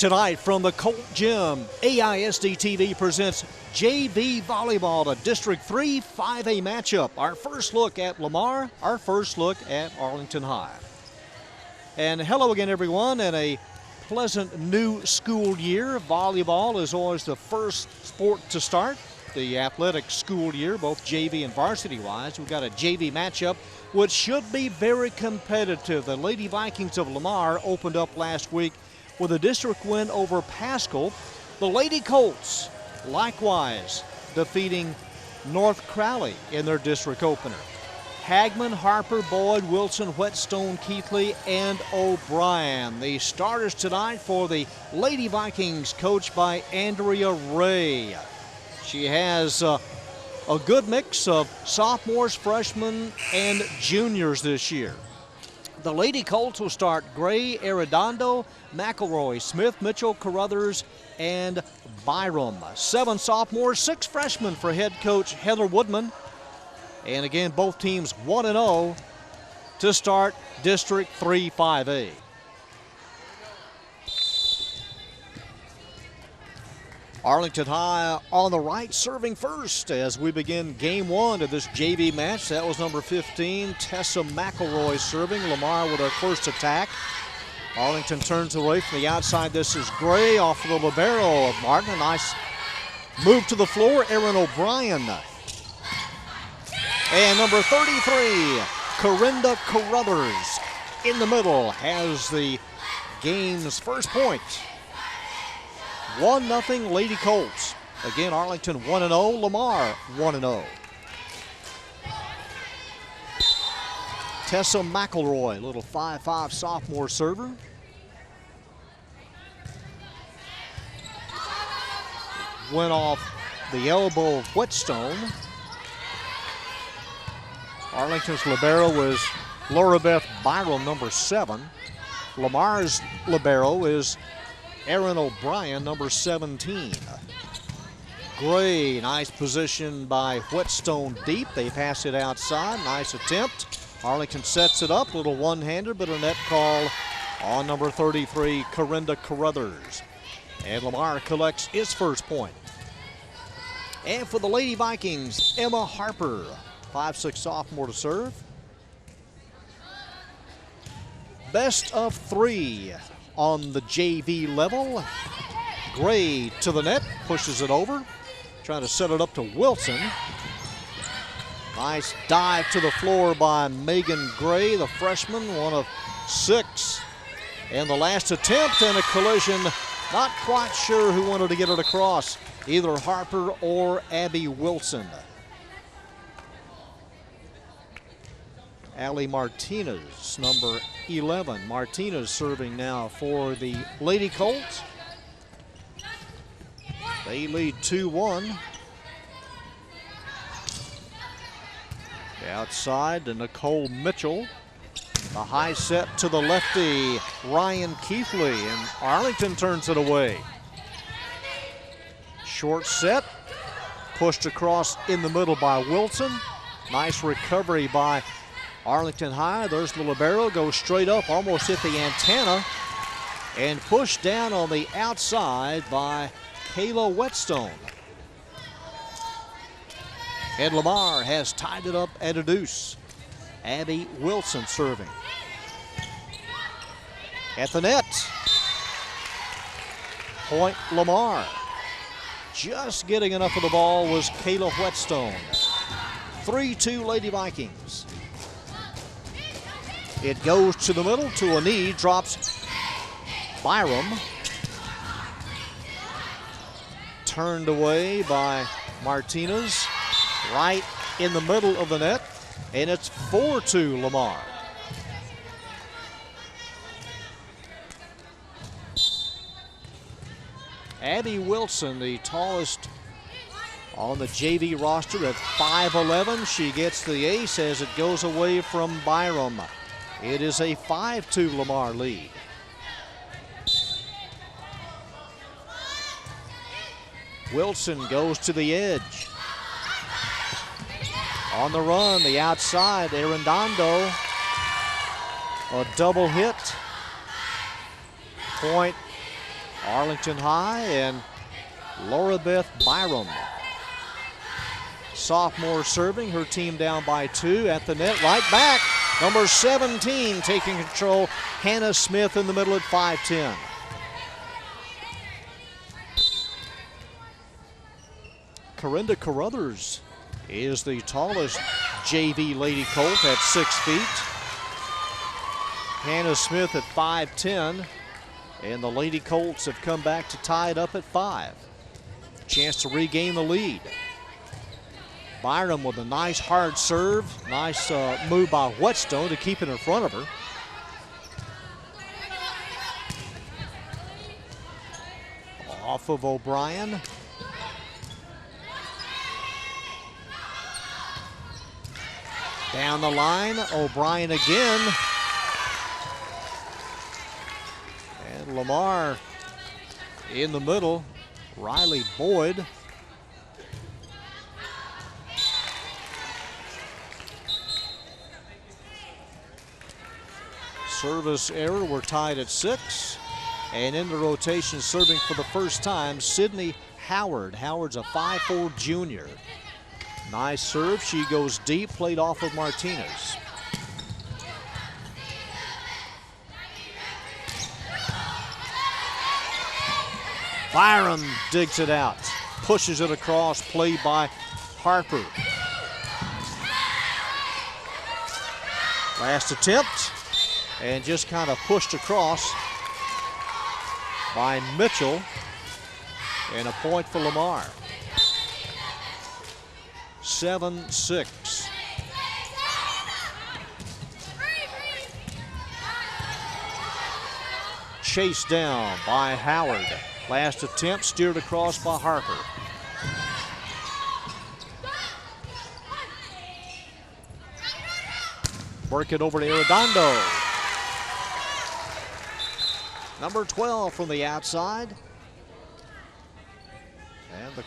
Tonight from the Colt Gym, AISD-TV presents JV Volleyball, a District 3 5A matchup. Our first look at Lamar, our first look at Arlington High. And hello again, everyone, and a pleasant new school year. Volleyball is always the first sport to start the athletic school year, both JV and varsity-wise. We've got a JV matchup which should be very competitive. The Lady Vikings of Lamar opened up last week with a district win over Pascal. The Lady Colts, likewise, defeating North Crowley in their district opener. Hagman, Harper, Boyd, Wilson, Whetstone, Keithley, and O'Brien. The starters tonight for the Lady Vikings, coached by Andrea Ray. She has a good mix of sophomores, freshmen, and juniors this year. The Lady Colts will start Gray, Arredondo, McElroy, Smith, Mitchell, Carruthers, and Byram. 7 sophomores, 6 freshmen for head coach Heather Woodman. And again, both teams 1-0 to start District 3 5A. Arlington High on the right, serving first as we begin game 1 of this JV match. That was number 15, Tessa McElroy serving. Lamar with our first attack. Arlington turns away from the outside. This is Gray off of the libero of Martin. A nice move to the floor, Aaron O'Brien. And number 33, Corinda Carruthers in the middle has the game's first point. 1-0 Lady Colts. Again, Arlington 1-0, Lamar 1-0. Tessa McElroy, little 5'5" sophomore server. Went off the elbow of Whetstone. Arlington's libero was Laura Beth Byram, number 7. Lamar's libero is Aaron O'Brien, number 17. Gray, nice position by Whetstone deep. They pass it outside. Nice attempt. Arlington sets it up. Little one-hander, but a net call on number 33, Corinda Carruthers. And Lamar collects his first point. And for the Lady Vikings, Emma Harper, 5'6" sophomore to serve. Best of 3 on the JV level. Gray to the net, pushes it over. Trying to set it up to Wilson. Nice dive to the floor by Megan Gray, the freshman, 1 of 6. And the last attempt and a collision. Not quite sure who wanted to get it across, either Harper or Abby Wilson. Allie Martinez, number 11. Martinez serving now for the Lady Colts. They lead 2-1. Outside to Nicole Mitchell. The high set to the lefty, Ryan Keithley, and Arlington turns it away. Short set, pushed across in the middle by Wilson. Nice recovery by Arlington High. There's the libero, goes straight up, almost hit the antenna, and pushed down on the outside by Kayla Whetstone. And Lamar has tied it up at a deuce. Abby Wilson serving. At the net. Point Lamar. Just getting enough of the ball was Kayla Whetstone. 3-2 Lady Vikings. It goes to the middle, to a knee, drops Byram. Turned away by Martinez. Right in the middle of the net, and it's 4-2 Lamar. Abby Wilson, the tallest on the JV roster at 5'11". She gets the ace as it goes away from Byram. It is a 5-2 Lamar lead. Wilson goes to the edge. On the run, the outside, Arredondo. A double hit. Point Arlington High and Laura Beth Byram. Sophomore serving, her team down by 2 at the net, right back. Number 17 taking control, Hannah Smith in the middle at 5-10. Corinda Carruthers is the tallest JV Lady Colt at 6 feet. Hannah Smith at 5'10", and the Lady Colts have come back to tie it up at 5. Chance to regain the lead. Byram with a nice hard serve. Nice move by Whetstone to keep it in front of her. Off of O'Brien. Down the line, O'Brien again. And Lamar in the middle, Riley Boyd. Service error, we're tied at 6. And in the rotation, serving for the first time, Sydney Howard. Howard's a 5'4" junior. Nice serve, she goes deep, played off of Martinez. Byram digs it out, pushes it across, played by Harper. Last attempt, and just kind of pushed across by Mitchell, and a point for Lamar. 7-6. Chased down by Howard. Last attempt steered across by Harper. Work it over to Arredondo. Number 12 from the outside. And the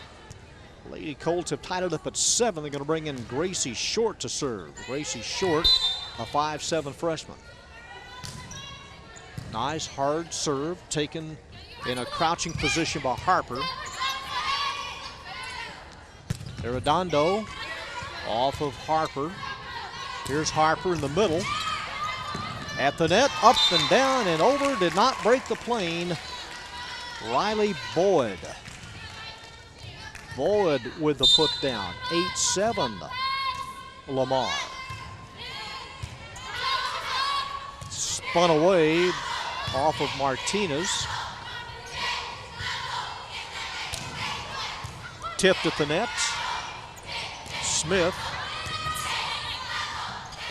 Lady Colts have tied it up at 7. They're going to bring in Gracie Short to serve. Gracie Short, a 5'7" freshman. Nice hard serve taken in a crouching position by Harper. Arredondo off of Harper. Here's Harper in the middle. At the net, up and down and over, did not break the plane. Riley Boyd. Boyd with the put down. 8-7 Lamar. Spun away off of Martinez. Tipped at the net. Smith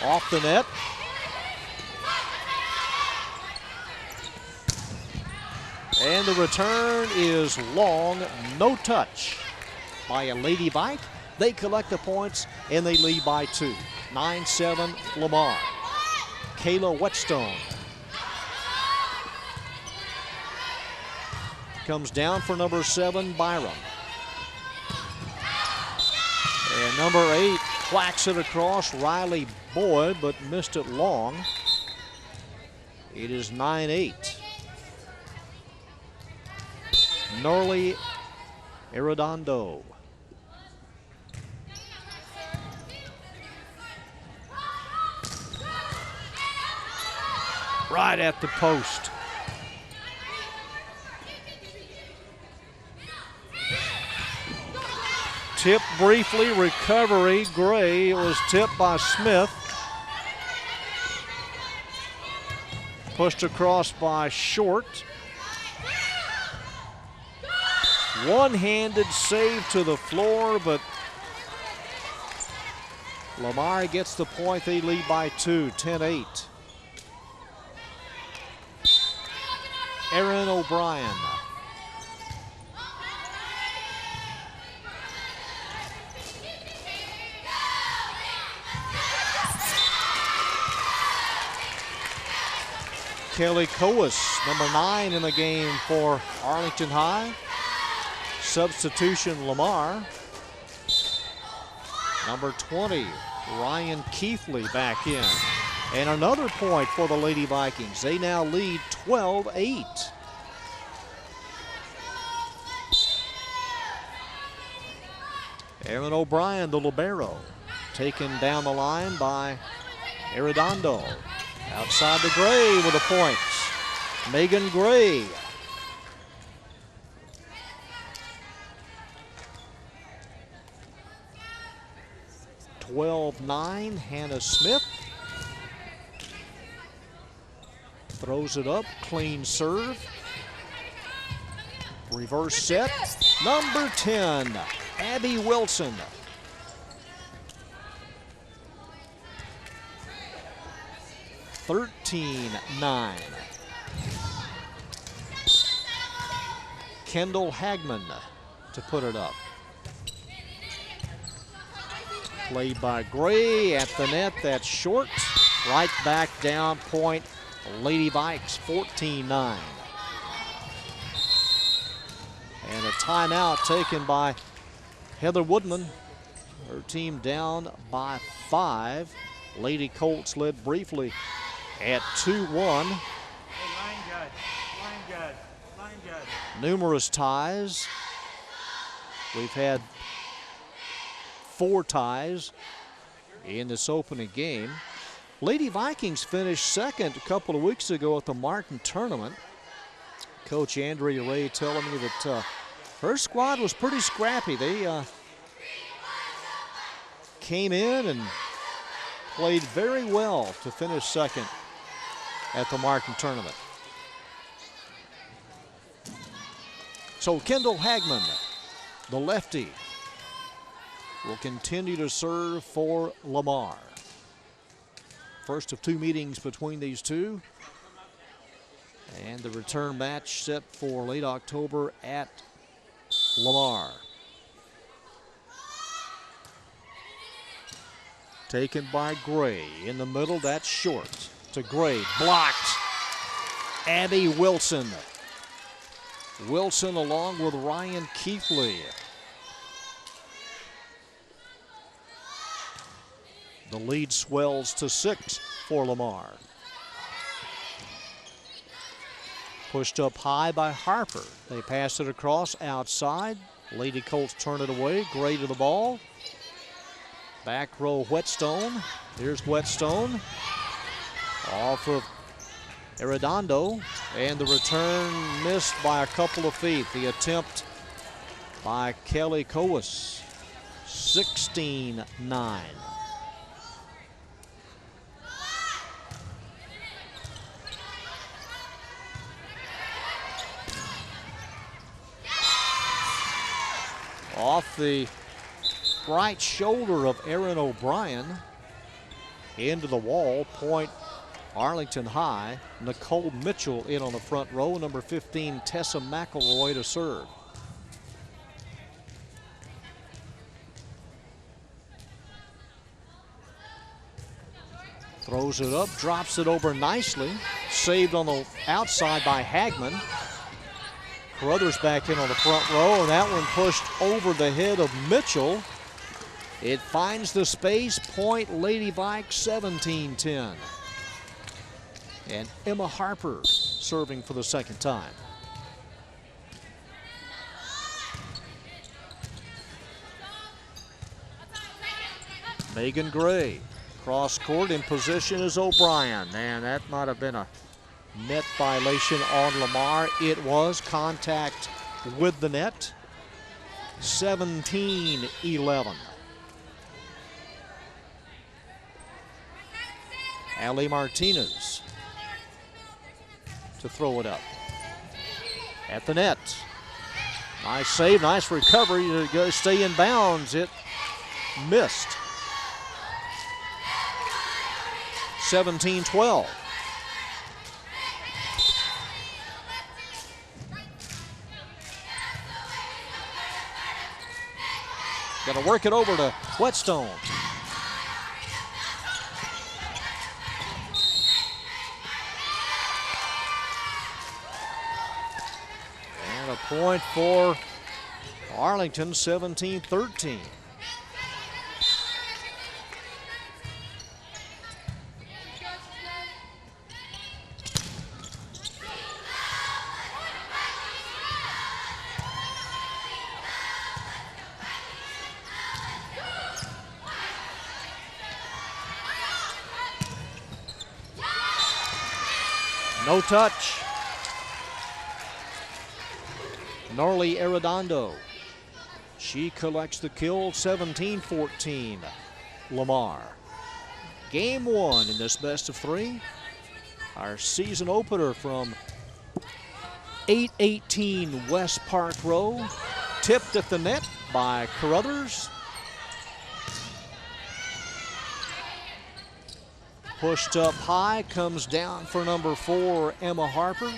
off the net. And the return is long, no touch by a Lady Vike. They collect the points and they lead by 2. 9-7 Lamar. Kayla Whetstone comes down for number 7 Byram. And number 8 whacks it across, Riley Boyd, but missed it long. It is 9-8. Norley Arredondo. Right at the post. Tip briefly, recovery. Gray was tipped by Smith. Pushed across by Short. One-handed save to the floor, but Lamar gets the point. They lead by 2, 10-8. Erin O'Brien. Kelly Coas, number 9 in the game for Arlington High. Substitution Lamar. Number 20, Ryan Keithley back in. And another point for the Lady Vikings. They now lead 12-8. Aaron O'Brien, the libero, taken down the line by Arredondo. Outside to Gray with the points. Megan Gray. (12-9), Hannah Smith. Throws it up, clean serve. Reverse set, number 10, Abby Wilson. (13-9). Kendall Hagman to put it up. Played by Gray at the net, that's short. Right back down, point, Lady Vikes, 14-9. And a timeout taken by Heather Woodman. Her team down by 5. Lady Colts led briefly at 2-1. Numerous ties. We've had 4 ties in this opening game. Lady Vikings finished second a couple of weeks ago at the Martin tournament. Coach Andrea Ray telling me that her squad was pretty scrappy. They came in and played very well to finish second at the Martin tournament. So Kendall Hagman, the lefty, will continue to serve for Lamar. First of 2 meetings between these two. And the return match set for late October at Lamar. Taken by Gray in the middle, that's short. To Gray, blocked. Abby Wilson. Wilson along with Ryan Keithley. The lead swells to 6 for Lamar. Pushed up high by Harper. They pass it across outside. Lady Colts turn it away. Gray to the ball. Back row Whetstone. Here's Whetstone. Off of Arredondo. And the return missed by a couple of feet. The attempt by Kelly Coas. 16-9. Off the right shoulder of Aaron O'Brien into the wall, point Arlington High. Nicole Mitchell in on the front row, number 15 Tessa McElroy to serve. Throws it up, drops it over nicely, saved on the outside by Hagman. Carruthers back in on the front row, and that one pushed over the head of Mitchell. It finds the space, point Lady Vikes, 17-10. And Emma Harper serving for the second time. Megan Gray, cross court, in position is O'Brien, and that might have been a net violation on Lamar. It was contact with the net. 17-11. Allie Martinez to throw it up. At the net. Nice save, nice recovery to go stay in bounds. It missed. 17-12. Got to work it over to Whetstone. And a point for Arlington, 17-13. No touch. Norley Arredondo. She collects the kill, 17-14. Lamar. Game 1 in this best of 3. Our season opener from 818 West Park Row. Tipped at the net by Carruthers. Pushed up high, comes down for number 4, Emma Harper.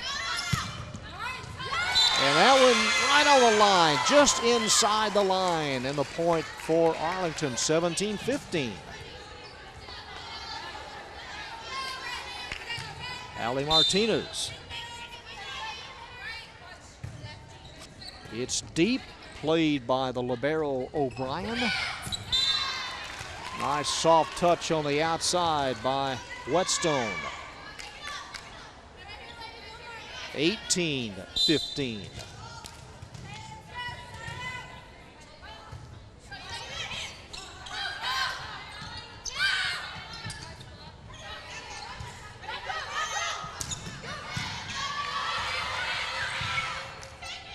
And that one right on the line, just inside the line, and the point for Arlington, 17-15. Allie Martinez. It's deep, played by the libero O'Brien. Nice soft touch on the outside by Whetstone. 18-15.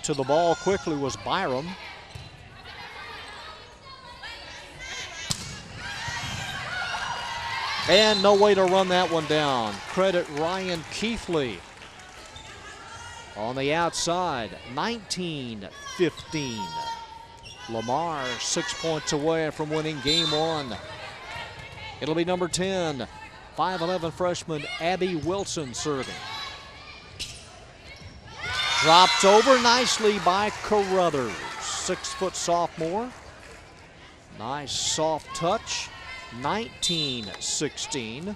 To the ball quickly was Byram. And no way to run that one down. Credit Ryan Keithley. On the outside, 19-15. Lamar 6 points away from winning game 1. It'll be number 10, 5'11" freshman Abby Wilson serving. Dropped over nicely by Carruthers, 6-foot sophomore. Nice soft touch, 19-16.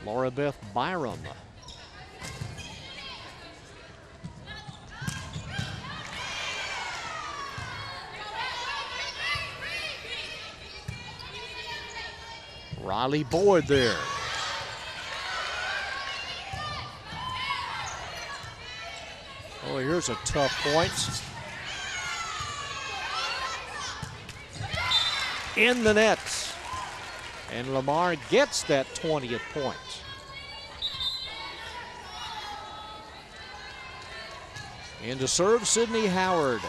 Laura Beth Byram. Riley Boyd there. Oh, here's a tough point. In the net. And Lamar gets that 20th point. In to serve Sydney Howard.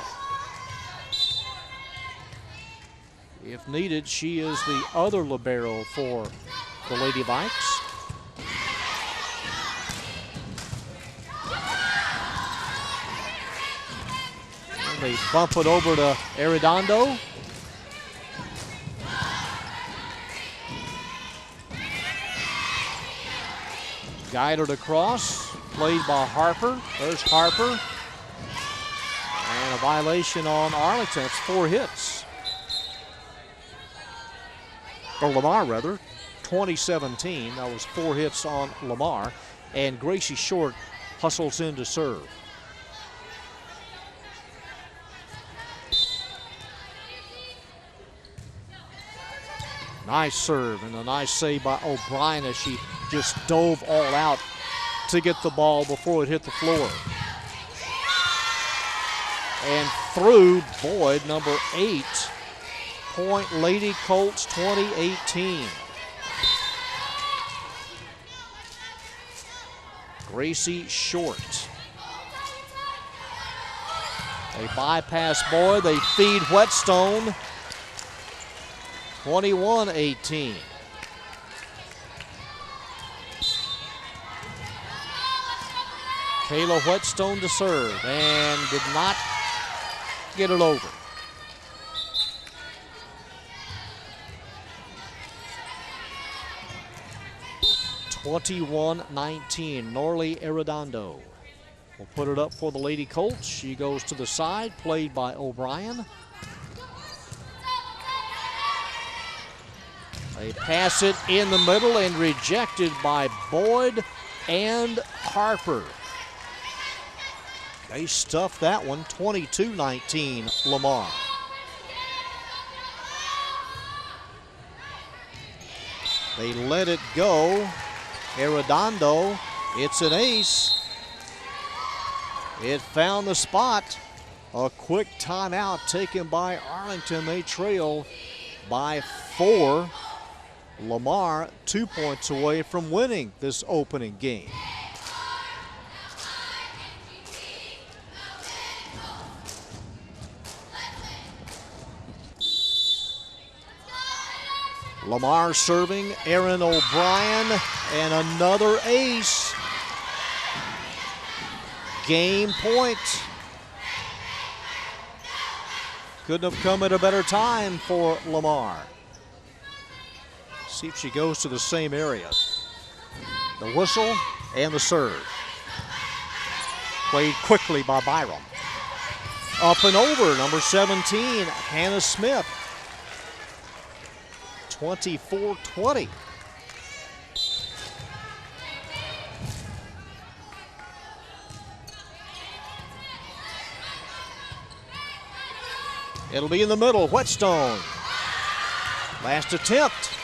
If needed, she is the other libero for the Lady Vikes. And they bump it over to Arredondo. Guided across, played by Harper. There's Harper. And a violation on Arlington. It's 4 hits. Or Lamar, rather. 2017. That was 4 hits on Lamar. And Gracie Short hustles in to serve. Nice serve and a nice save by O'Brien as she just dove all out to get the ball before it hit the floor. And through Boyd, number 8. Point Lady Colts 2018. Gracie Short. They bypass Boyd, they feed Whetstone. 21-18. Kayla Whetstone to serve and did not get it over. (21-19). Norley Arredondo will put it up for the Lady Colts. She goes to the side, played by O'Brien. They pass it in the middle and rejected by Boyd and Harper. They stuffed that one, 22-19 Lamar. They let it go. Arredondo, it's an ace. It found the spot. A quick timeout taken by Arlington. They trail by 4. Lamar 2 points away from winning this opening game. Lamar serving, Aaron O'Brien, and another ace. Game point. Couldn't have come at a better time for Lamar. See if she goes to the same area. The whistle and the serve. Played quickly by Byram. Up and over, number 17, Hannah Smith. 24-20. It'll be in the middle, Whetstone. Last attempt.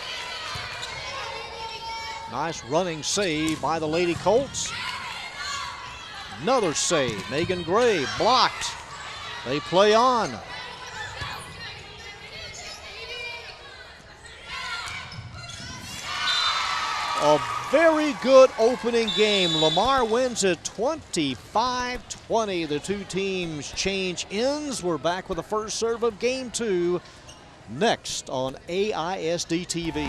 Nice running save by the Lady Colts. Another save, Megan Gray blocked. They play on. A very good opening game. Lamar wins it 25-20. The two teams change ends. We're back with the first serve of game 2 next on AISD-TV.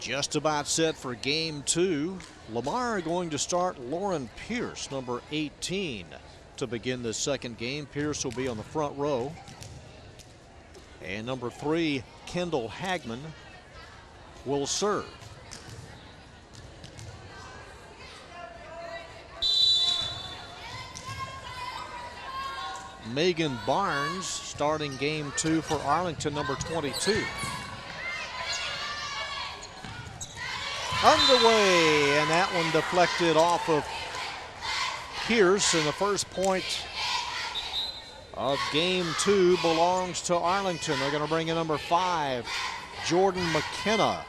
Just about set for game 2. Lamar going to start Lauren Pierce, number 18, to begin the second game. Pierce will be on the front row. And number 3, Kendall Hagman, will serve. Megan Barnes starting game 2 for Arlington, number 22. Underway, and that one deflected off of Pierce, and the first point of game 2 belongs to Arlington. They're going to bring in number 5, Jordan McKenna.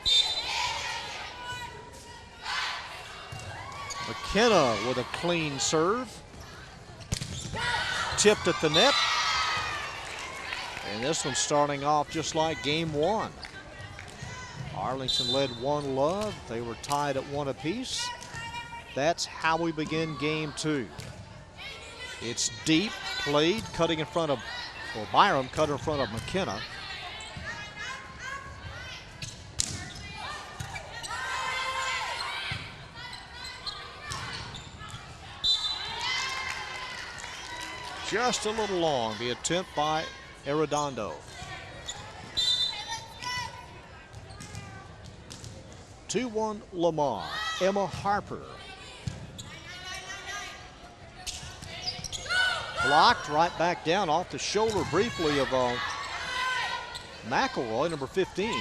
McKenna with a clean serve. Tipped at the net. And this one's starting off just like game 1. Arlington led 1-love. They were tied at 1 apiece. That's how we begin game 2. It's deep, played, cutting in front of, well, Byram cut in front of McKenna. Just a little long, the attempt by Arredondo. 2-1 Lamar. Emma Harper. Blocked right back down off the shoulder briefly of McElroy, number 15.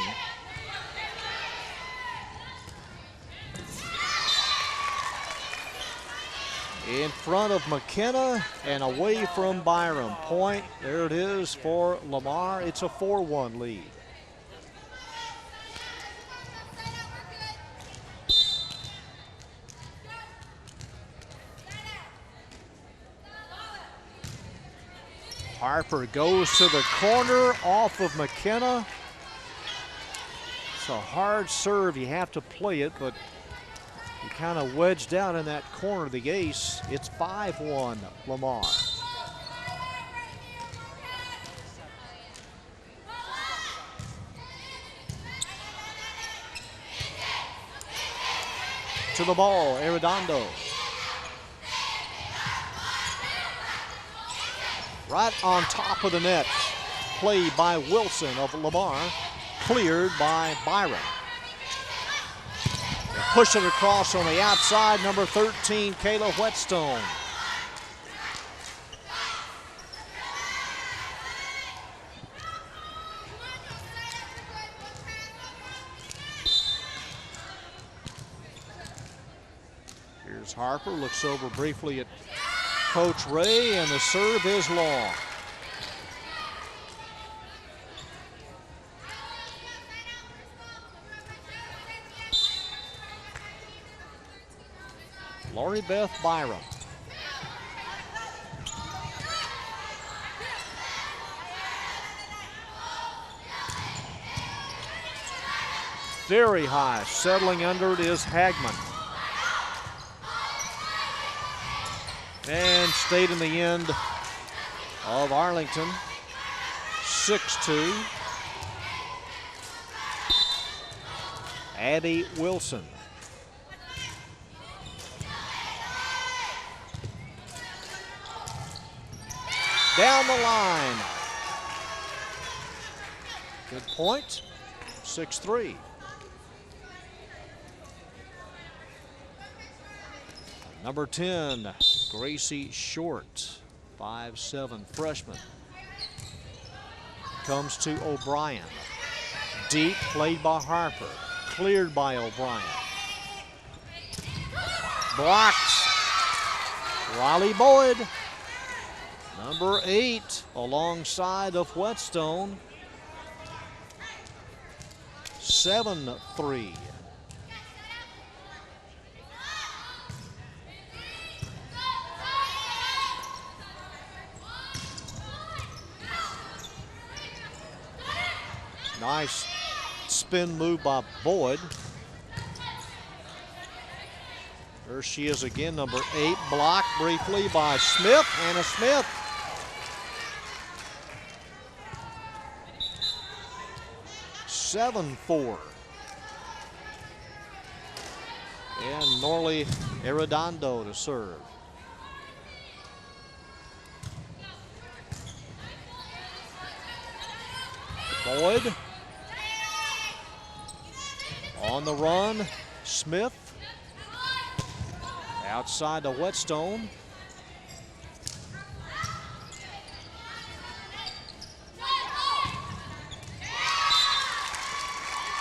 In front of McKenna and away from Byram. Point, there it is for Lamar. It's a 4-1 lead. Harper goes to the corner off of McKenna. It's a hard serve. You have to play it, but you kind of wedged out in that corner, the ace. It's 5-1 Lamar. To the ball, Arredondo. Right on top of the net. Played by Wilson of Lamar. Cleared by Byron. They push it across on the outside. Number 13, Kayla Whetstone. Here's Harper. Looks over briefly at Coach Ray, and the serve is long. Lori Beth Byram. Very high, settling under it is Hagman. And stayed in the end of Arlington. 6-2. Abby Wilson. Down the line. Good point. 6-3. Number 10, Gracie Short, 5'7" freshman. Comes to O'Brien. Deep, played by Harper. Cleared by O'Brien. Blocked. Riley Boyd. Number 8, alongside of Whetstone. 7-3. Nice spin move by Boyd. There she is again, number 8, blocked briefly by Smith. Anna Smith. (7-4). And Norley Arredondo to serve. Boyd. On the run, Smith. Outside to Whetstone.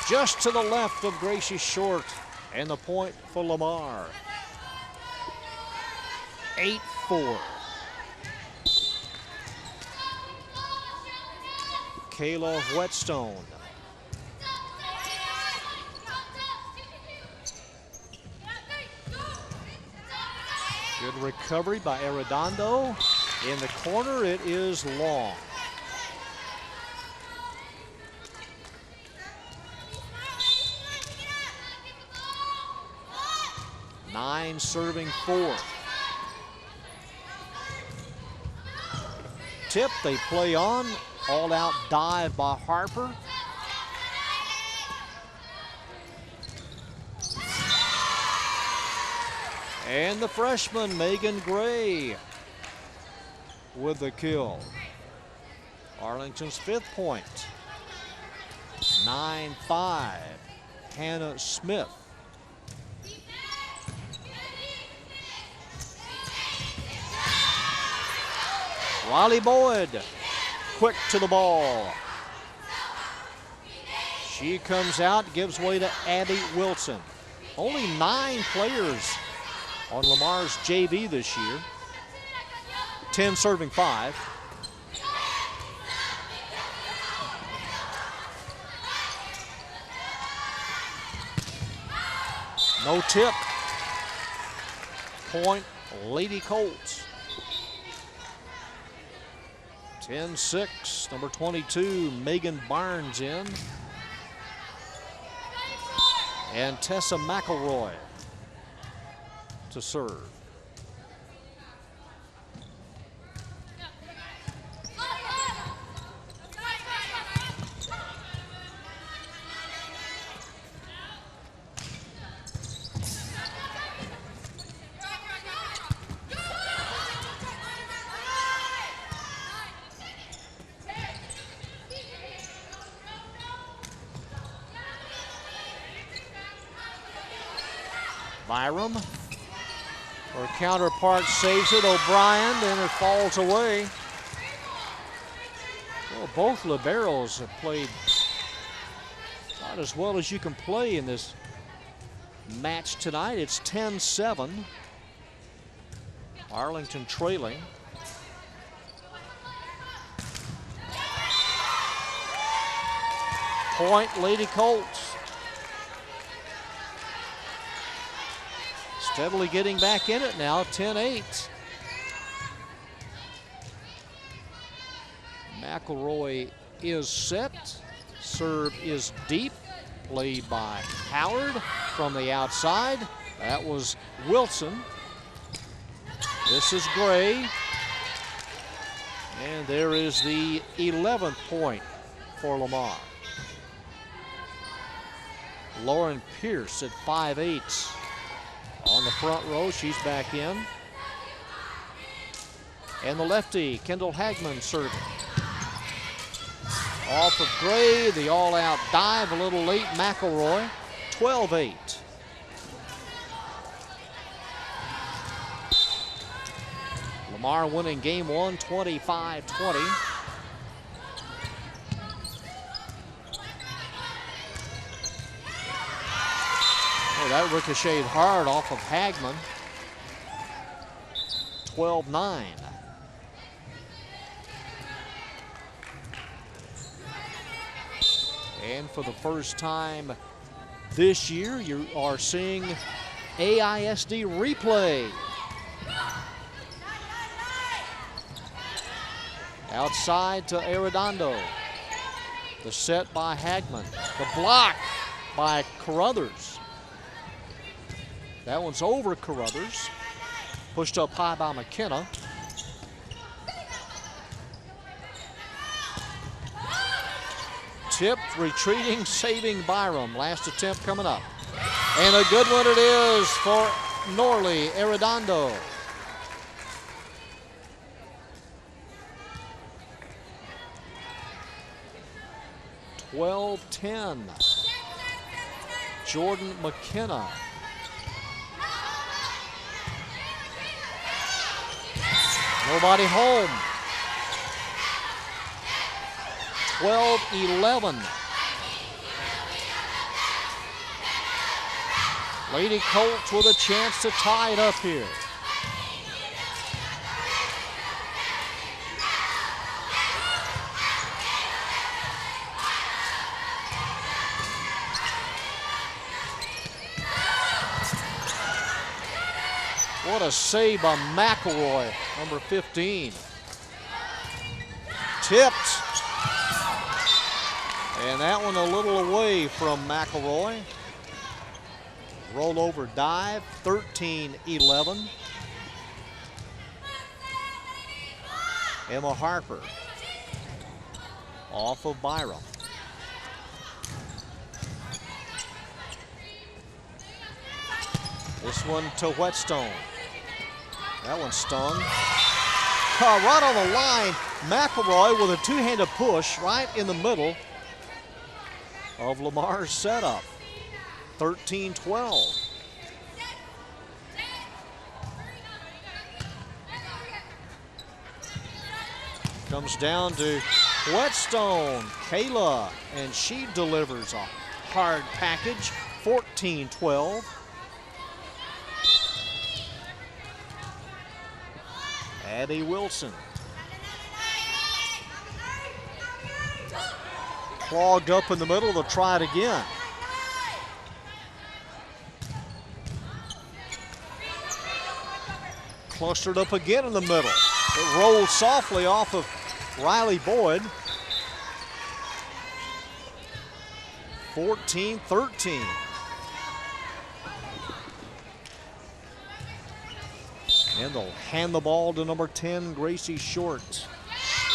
Just to the left of Gracie Short, and the point for Lamar. 8-4. Kayla Whetstone. Good recovery by Arredondo. In the corner, it is long. Nine serving 4. Tip, they play on. All out dive by Harper. And the freshman, Megan Gray, with the kill. Arlington's 5th point. 9-5. Hannah Smith. Riley Boyd, quick to the ball. She comes out, gives way to Abby Wilson. Only 9 players on Lamar's JV this year. 10 serving 5. No tip. Point, Lady Colts. 10-6, number 22, Megan Barnes in. And Tessa McElroy to serve. Byram, her counterpart saves it. O'Brien, and it falls away. Well, both liberos have played not as well as you can play in this match tonight. It's 10-7. Arlington trailing. Point, Lady Colts. Steadily getting back in it now, 10-8. McElroy is set. Serve is deep. Played by Howard from the outside. That was Wilson. This is Gray. And there is the 11th point for Lamar. Lauren Pierce at 5'8" on the front row. She's back in. And the lefty, Kendall Hagman, serving. Off of Gray, the all-out dive, a little late. McElroy, 12-8. Lamar winning game one, 25-20. Oh, that ricocheted hard off of Hagman. 12-9. And for the first time this year, you are seeing AISD replay. Outside to Arredondo. The set by Hagman. The block by Carruthers. That one's over Carruthers. Pushed up high by McKenna. Tip, retreating, saving Byram. Last attempt coming up. And a good one it is for Norley Arredondo. (12-10). Jordan McKenna. Nobody home. 12-11. Lady Colts with a chance to tie it up here. What a save by McElroy, number 15. Tipped. And that one a little away from McElroy. Rollover dive, 13-11. Emma Harper off of Byram. This one to Whetstone. That one stung. Right on the line, McElroy with a two-handed push right in the middle of Lamar's setup. 13-12. Comes down to Whetstone, Kayla, and she delivers a hard package. 14-12. Abby Wilson. Clogged up in the middle, they'll try it again. Clustered up again in the middle. It rolls softly off of Riley Boyd. 14-13. And they'll hand the ball to number 10, Gracie Short.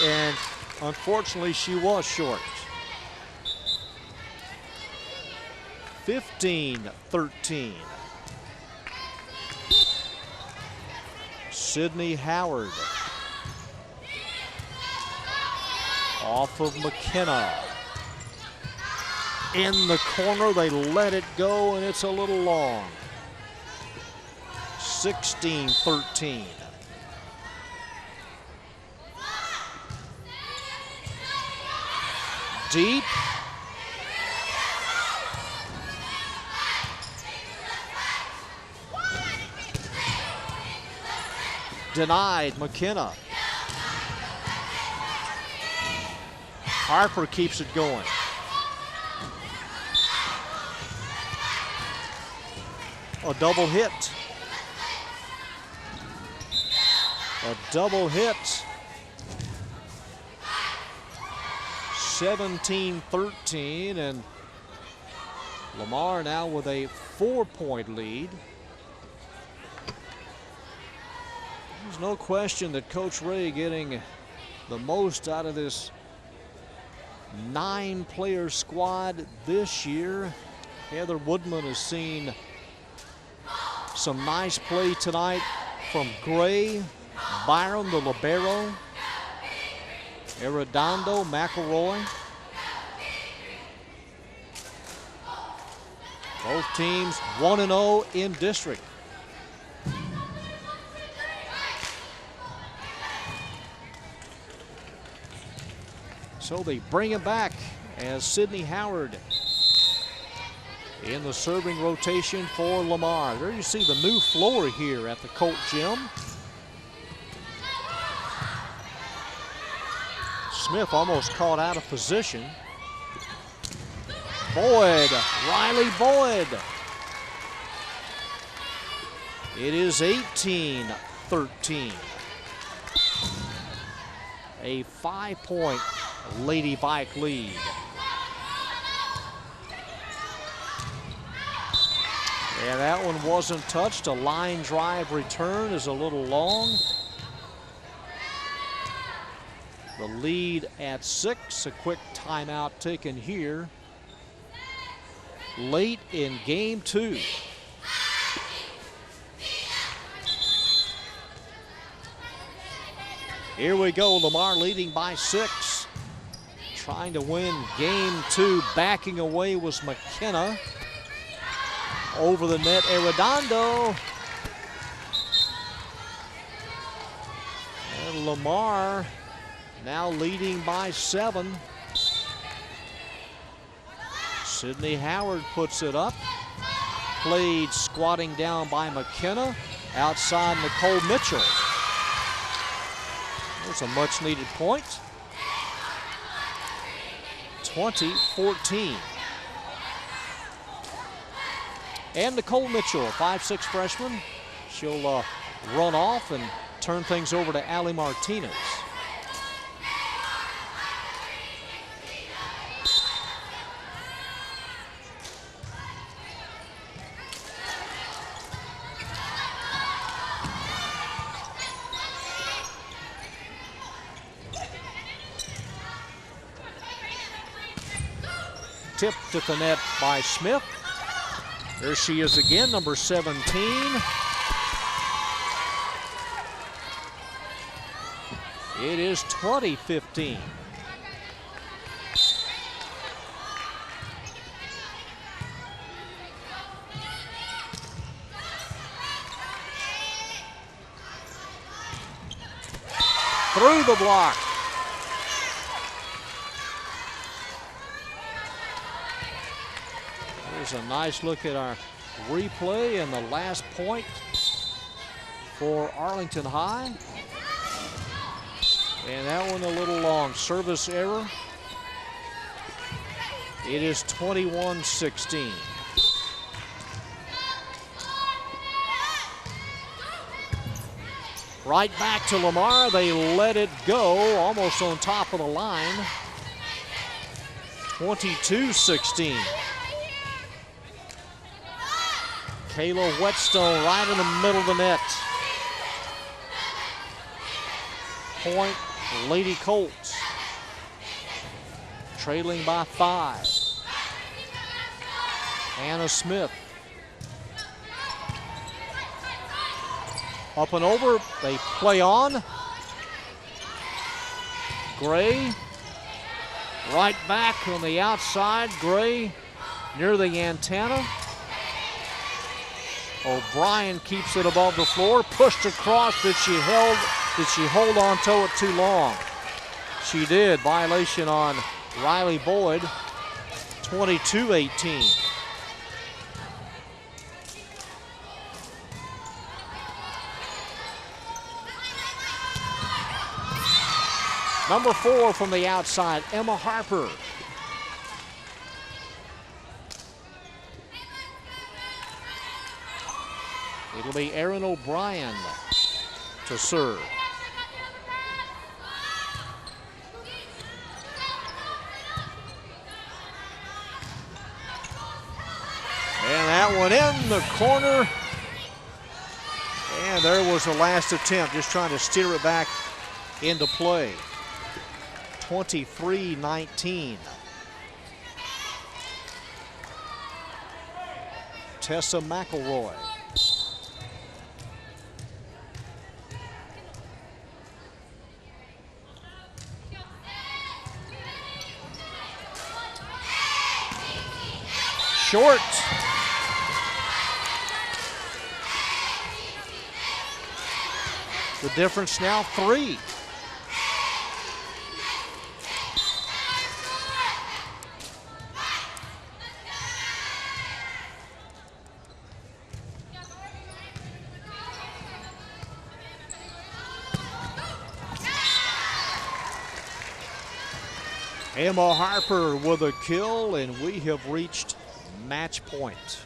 And unfortunately, she was short. 15-13. Sydney Howard. Off of McKenna. In the corner, they let it go, and it's a little long. 16-13. Deep. Denied McKenna. Harper keeps it going. A double hit. A double hit. 17-13, and Lamar now with a 4-point lead. There's no question that Coach Ray getting the most out of this 9-player squad this year. Heather Woodman has seen some nice play tonight from Gray, Byron, the libero, Arredondo, McElroy. Both teams 1-0 in district. So they bring it back as Sydney Howard in the serving rotation for Lamar. There you see the new floor here at the Colt Gym. Smith almost caught out of position. Boyd, Riley Boyd. It is 18-13. A 5-point Lady Vike lead. And that one wasn't touched. A line drive return is a little long. The lead at 6. A quick timeout taken here late in game 2. Here we go, Lamar leading by 6. Trying to win game 2. Backing away was McKenna. Over the net, Arredondo. And Lamar now leading by 7. Sydney Howard puts it up. Played squatting down by McKenna. Outside Nicole Mitchell. There's a much needed point. 20-14. And Nicole Mitchell, 5'6" freshman. She'll run off and turn things over to Allie Martinez. Tipped at the net by Smith. There she is again, number 17. It is 20-15. Through the block. There's a nice look at our replay and the last point for Arlington High. And that one a little long. Service error. It is 21-16. Right back to Lamar. They let it go almost on top of the line. 22-16. Kayla Whetstone right in the middle of the net. Point, Lady Colts. Trailing by 5. Anna Smith. Up and over, they play on. Gray, right back on the outside. Gray near the antenna. O'Brien keeps it above the floor, pushed across. Did she hold on to it too long? She did. Violation on Riley Boyd. 22-18. Number 4 from the outside, Emma Harper. It'll be Erin O'Brien to serve. And that one in the corner. And there was the last attempt, just trying to steer it back into play. 23-19. Tessa McElroy. Short. The difference now 3. Emma Harper with a kill, and we have reached match point.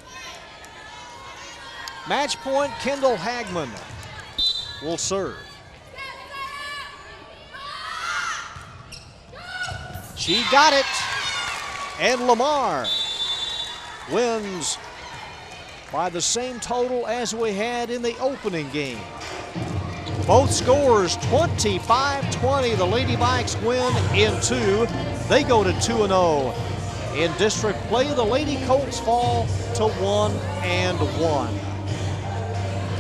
Match point, Kendall Hagman will serve. She got it, and Lamar wins by the same total as we had in the opening game. Both scores 25-20. The Lady Vikes win in 2. They go to 2-0. In district play, the Lady Colts fall to 1-1.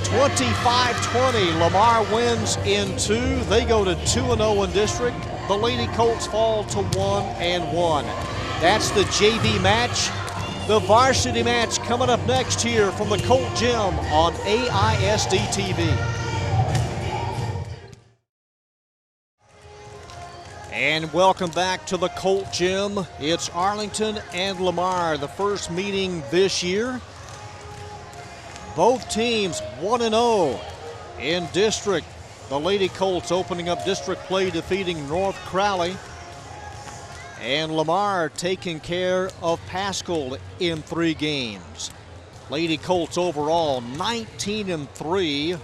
25-20, Lamar wins in 2. They go to 2-0 in district. The Lady Colts fall to 1-1. That's the JV match. The varsity match coming up next here from the Colt Gym on AISD-TV. And welcome back to the Colt Gym. It's Arlington and Lamar, the first meeting this year. Both teams 1-0 in district. The Lady Colts opening up district play, defeating North Crowley. And Lamar taking care of Pascal in 3 games. Lady Colts overall 19-3.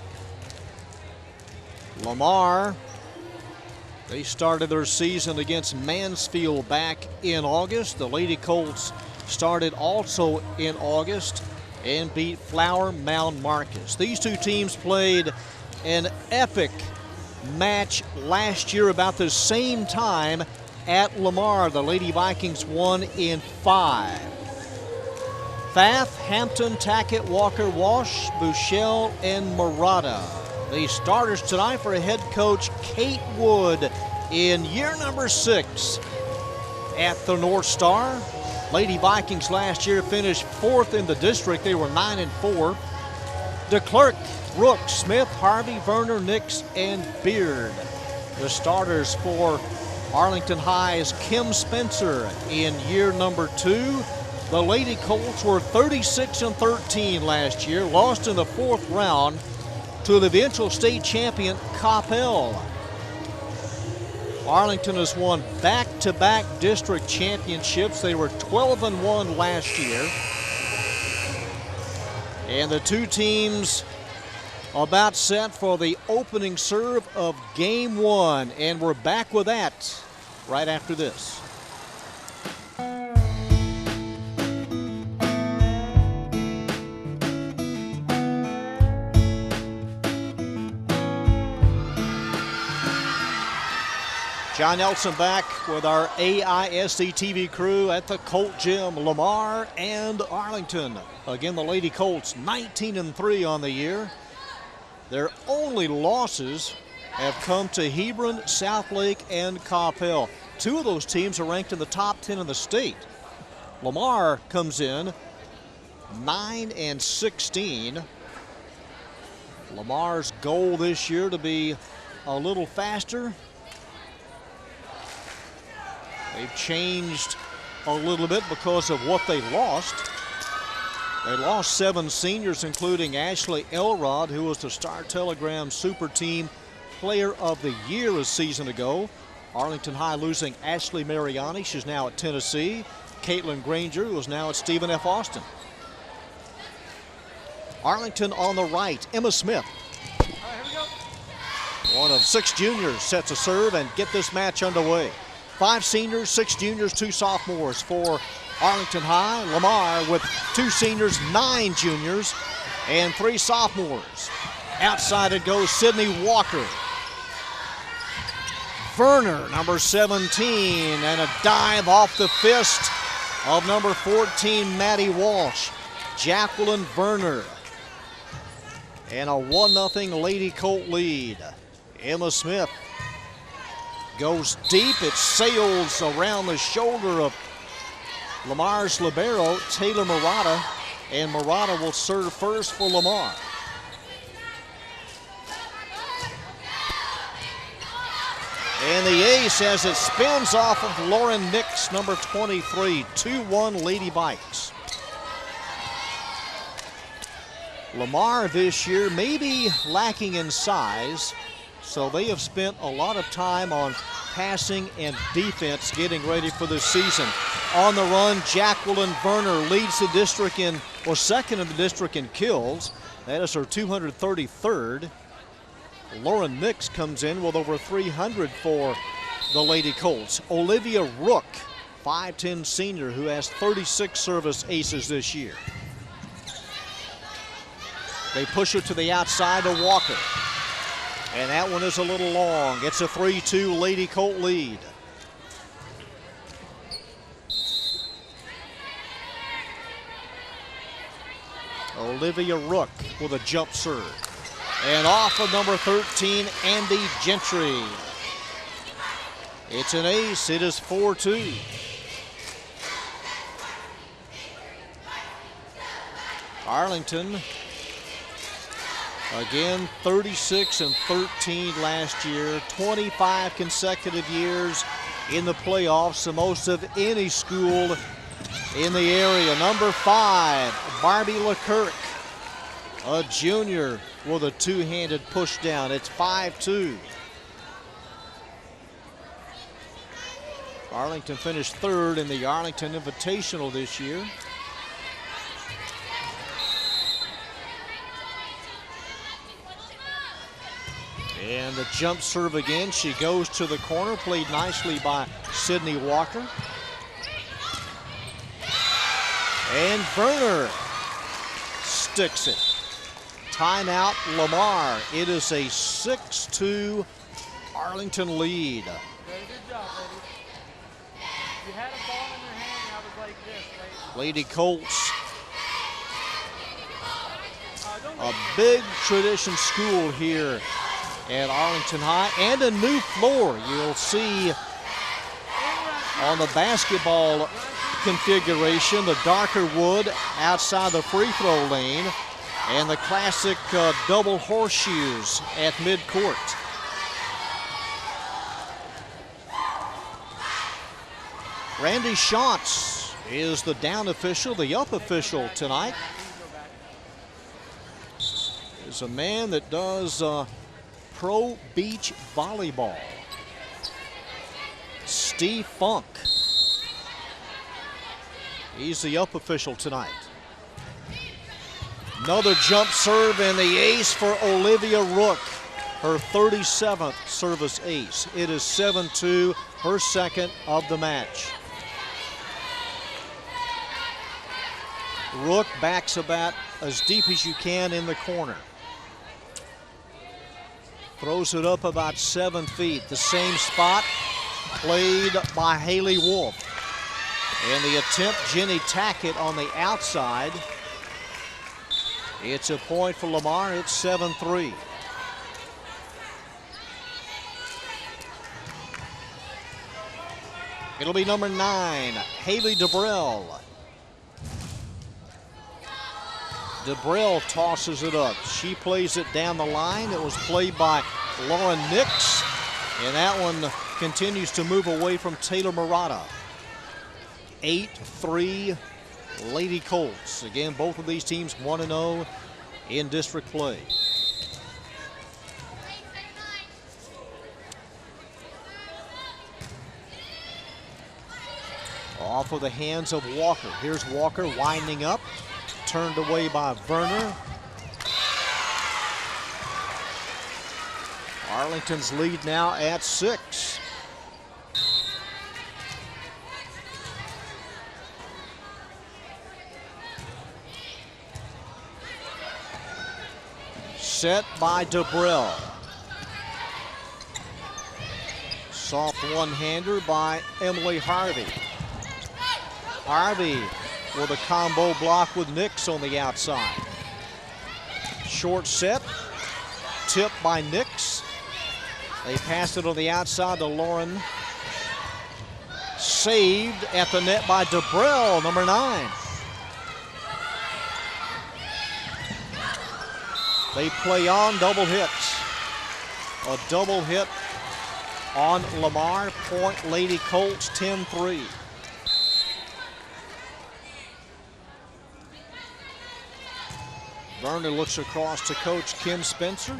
Lamar, they started their season against Mansfield back in August. The Lady Colts started also in August and beat Flower Mound Marcus. These two teams played an epic match last year about the same time at Lamar. The Lady Vikings won in 5. Pfaff, Hampton, Tackett, Walker, Walsh, Bouchel, and Murata. The starters tonight for head coach Kate Wood in year number 6 at the North Star. Lady Vikings last year finished 4th in the district. They were 9-4. DeClerc, Brooks, Smith, Harvey, Werner, Nix, and Beard. The starters for Arlington High's Kim Spencer in year number 2. The Lady Colts were 36-13 last year, lost in the 4th round to the eventual state champion Coppell. Arlington has won back-to-back district championships. They were 12-1 last year. And the two teams about set for the opening serve of game 1. And we're back with that right after this. John Nelson back with our AISD-TV crew at the Colt Gym, Lamar and Arlington. Again, the Lady Colts 19-3 on the year. Their only losses have come to Hebron, Southlake, and Coppell. 2 of those teams are ranked in the top 10 in the state. Lamar comes in 9-16. Lamar's goal this year to be a little faster. They've changed a little bit because of what they lost. They lost 7 seniors, including Ashley Elrod, who was the Star Telegram Super Team Player of the Year a season ago. Arlington High losing Ashley Mariani. She's now at Tennessee. Caitlin Granger, who is now at Stephen F. Austin. Arlington on the right, Emma Smith. All right, here we go. One of 6 juniors sets a serve and get this match underway. 5 seniors, 6 juniors, 2 sophomores for Arlington High. Lamar with 2 seniors, 9 juniors, and 3 sophomores. Outside it goes Sydney Walker. Werner, number 17, and a dive off the fist of number 14, Maddie Walsh. Jacqueline Werner. And a 1-0 Lady Colt lead. Emma Smith goes deep. It sails around the shoulder of Lamar's libero, Taylor Murata, and Murata will serve first for Lamar. And the ace as it spins off of Lauren Nix, number 23, 2-1 Lady Vikes. Lamar this year may be lacking in size, so they have spent a lot of time on passing and defense getting ready for this season. On the run, Jacqueline Werner leads the district in, or second in the district in kills. That is her 233rd. Lauren Nix comes in with over 300 for the Lady Colts. Olivia Rook, 5'10" senior who has 36 service aces this year. They push her to the outside to Walker. And that one is a little long. It's a 3-2 Lady Colt lead. Olivia Rook with a jump serve. And off of number 13, Andy Gentry. It's an ace. It is 4-2. Arlington, again, 36-13 last year, 25 consecutive years in the playoffs, the most of any school in the area. Number 5, Barbie LeKirk, a junior with a two-handed push down. It's 5-2. Arlington finished third in the Arlington Invitational this year. And the jump serve again. She goes to the corner, played nicely by Sydney Walker. And Werner sticks it. Timeout, Lamar. It is a 6-2 Arlington lead. Very good job, ladies. You had a ball in your hand, I was like this, right? Lady Colts, a big tradition school here at Arlington High, and a new floor. You'll see on the basketball configuration, the darker wood outside the free throw lane, and the classic double horseshoes at midcourt. Randy Schatz is the down official. The up official tonight is a man that does pro beach volleyball. Steve Funk. He's the up official tonight. Another jump serve and the ace for Olivia Rook, her 37th service ace. It is 7-2, her second of the match. Rook backs about as deep as you can in the corner. Throws it up about 7 feet. The same spot played by Haley Wolf. And the attempt, Jenny Tackett on the outside. It's a point for Lamar. It's 7-3. It'll be number 9, Haley DeBrell. DeBrell tosses it up. She plays it down the line. It was played by Lauren Nix. And that one continues to move away from Taylor Murata. 8-3 Lady Colts. Again, both of these teams 1-0 in district play. Off of the hands of Walker. Here's Walker winding up. Turned away by Werner. Arlington's lead now at 6. Set by DeBrell. Soft one-hander by Emily Harvey. Harvey with a combo block with Nix on the outside. Short set, tipped by Nix. They passed it on the outside to Lauren. Saved at the net by DeBrell, number 9. They play on, double hits. A double hit on Lamar, point Lady Colts, 10-3. Vernon looks across to Coach Kim Spencer.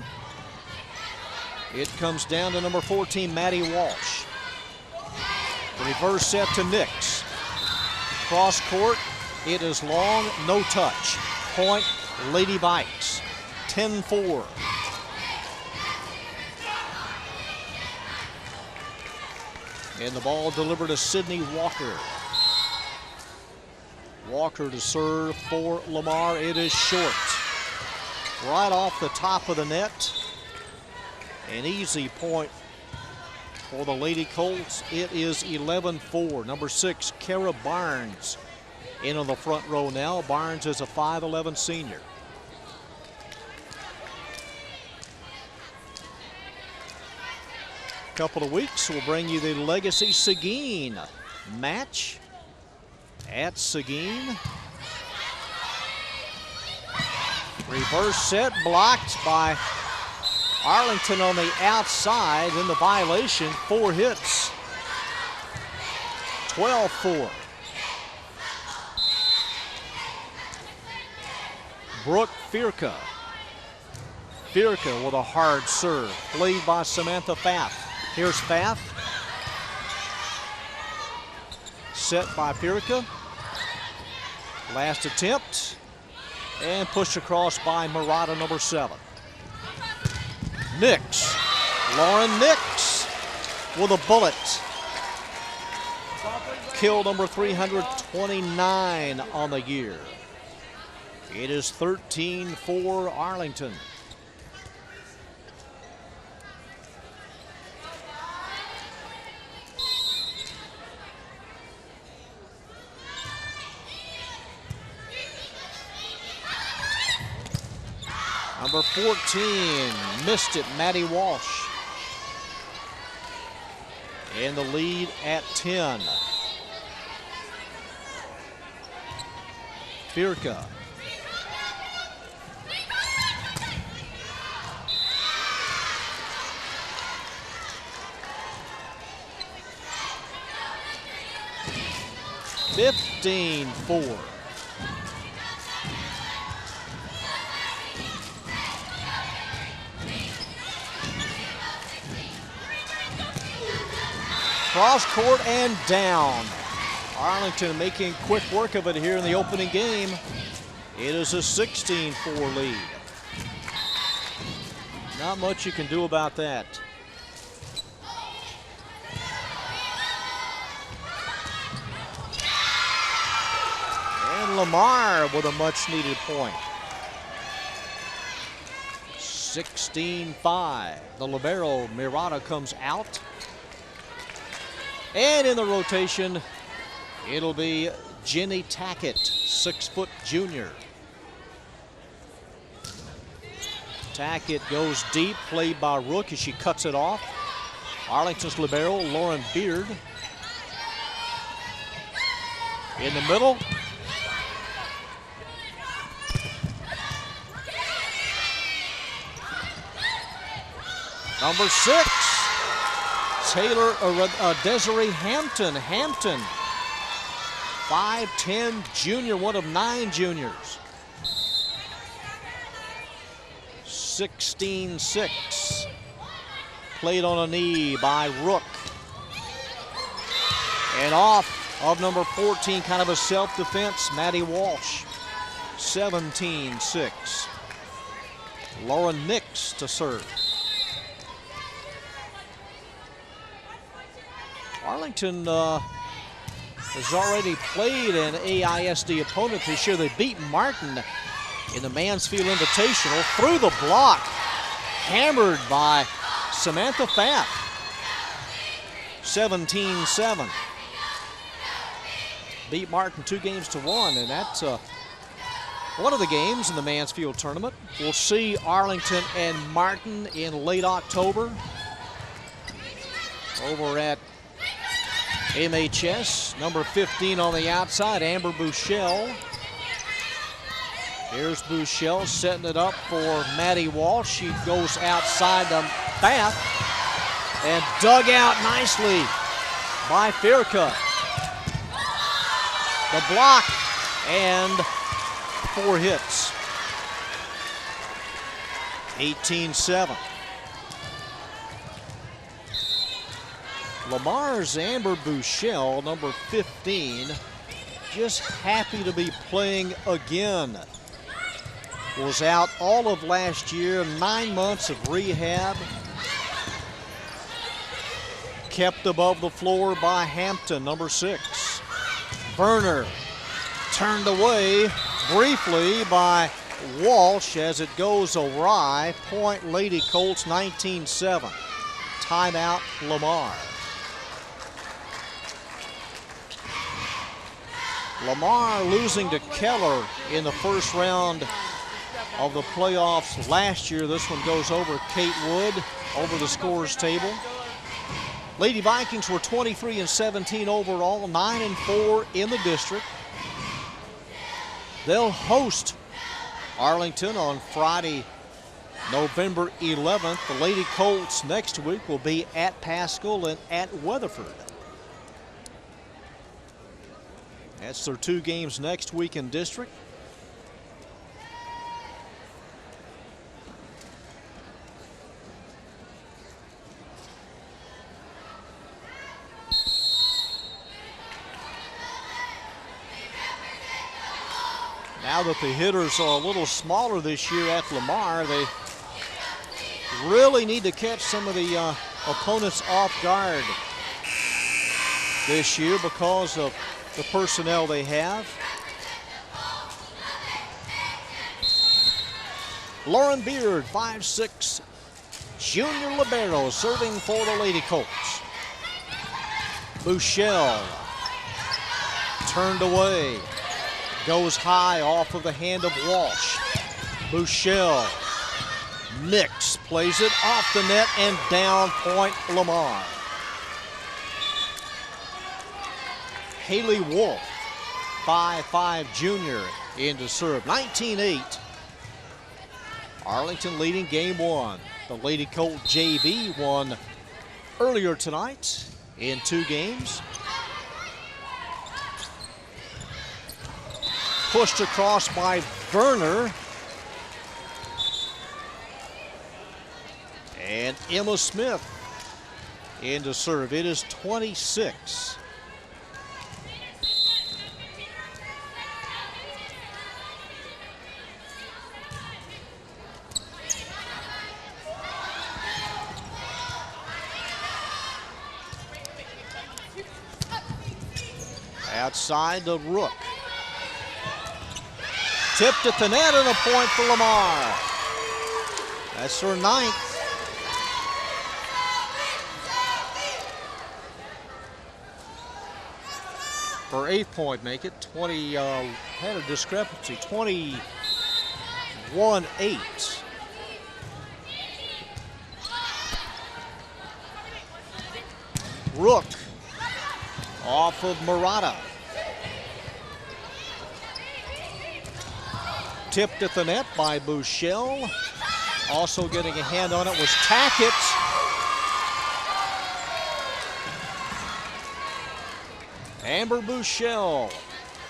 It comes down to number 14, Maddie Walsh. The reverse set to Nix. Cross court, it is long, no touch. Point, Lady Vikes, 10-4. And the ball delivered to Sydney Walker. Walker to serve for Lamar. It is short. Right off the top of the net. An easy point for the Lady Colts. It is 11-4. Number 6, Kara Barnes in on the front row now. Barnes is a 5'11 senior. Couple of weeks, we'll bring you the Legacy Seguin match at Seguin. Reverse set blocked by Arlington on the outside. In the violation, 4 hits. 12-4. Brooke Firka. Firka with a hard serve, played by Samantha Pfaff. Here's Pfaff. Set by Firka. Last attempt. And pushed across by Murata, number 7. Nix. Lauren Nix with a bullet. Kill number 329 on the year. It is 13-4 Arlington. Number 14, missed it, Maddie Walsh. In the lead at 10. Firka. (15-4). Cross court and down. Arlington making quick work of it here in the opening game. It is a 16-4 lead. Not much you can do about that. And Lamar with a much needed point. 16-5. The libero Murata comes out. And in the rotation, it'll be Jenny Tackett, 6-foot junior. Tackett goes deep, played by Rook as she cuts it off. Arlington's libero, Lauren Beard. In the middle. Number 6. Desiree Hampton. 5'10 junior, one of 9 juniors. 16-6. Played on a knee by Rook. And off of number 14, kind of a self-defense, Maddie Walsh. 17-6. Lauren Nix to serve. Arlington has already played an AISD opponent this year. They beat Martin in the Mansfield Invitational through the block. Hammered by Samantha Pfaff. 17-7. Beat Martin 2-1, and that's one of the games in the Mansfield tournament. We'll see Arlington and Martin in late October over at MHS. Number 15 on the outside, Amber Bouchel. Here's Bouchel setting it up for Maddie Walsh. She goes outside the bath and dug out nicely by Faircut. The block and 4 hits. 18-7. Lamar's Amber Bouchel, number 15, just happy to be playing again. Was out all of last year, 9 months of rehab. Kept above the floor by Hampton, number 6. Berner turned away briefly by Walsh as it goes awry. Point Lady Colts, 19-7. Timeout Lamar. Lamar losing to Keller in the first round of the playoffs last year. This one goes over Kate Wood over the scores table. Lady Vikings were 23-17 overall, 9-4 in the district. They'll host Arlington on Friday, November 11th. The Lady Colts next week will be at Pascal and at Weatherford. That's their 2 games next week in district. Now that the hitters are a little smaller this year at Lamar, they really need to catch some of the opponents off guard this year because of the personnel they have. Lauren Beard, 5'6", junior libero, serving for the Lady Colts. Bouchel turned away. Goes high off of the hand of Walsh. Bouchel mix, plays it off the net and down point Lamar. Haley Wolf, 5'5", junior, into serve. 19-8. Arlington leading game 1. The Lady Colt JV won earlier tonight in 2 games. Pushed across by Werner. And Emma Smith into serve. It is 26. Outside the Rook. Tipped at the net and a point for Lamar. That's her 9th. Her 8th point, make it 20, had a discrepancy, 21-8. Rook off of Murata. Tipped at the net by Bouchel. Also getting a hand on it was Tackett. Amber Bouchel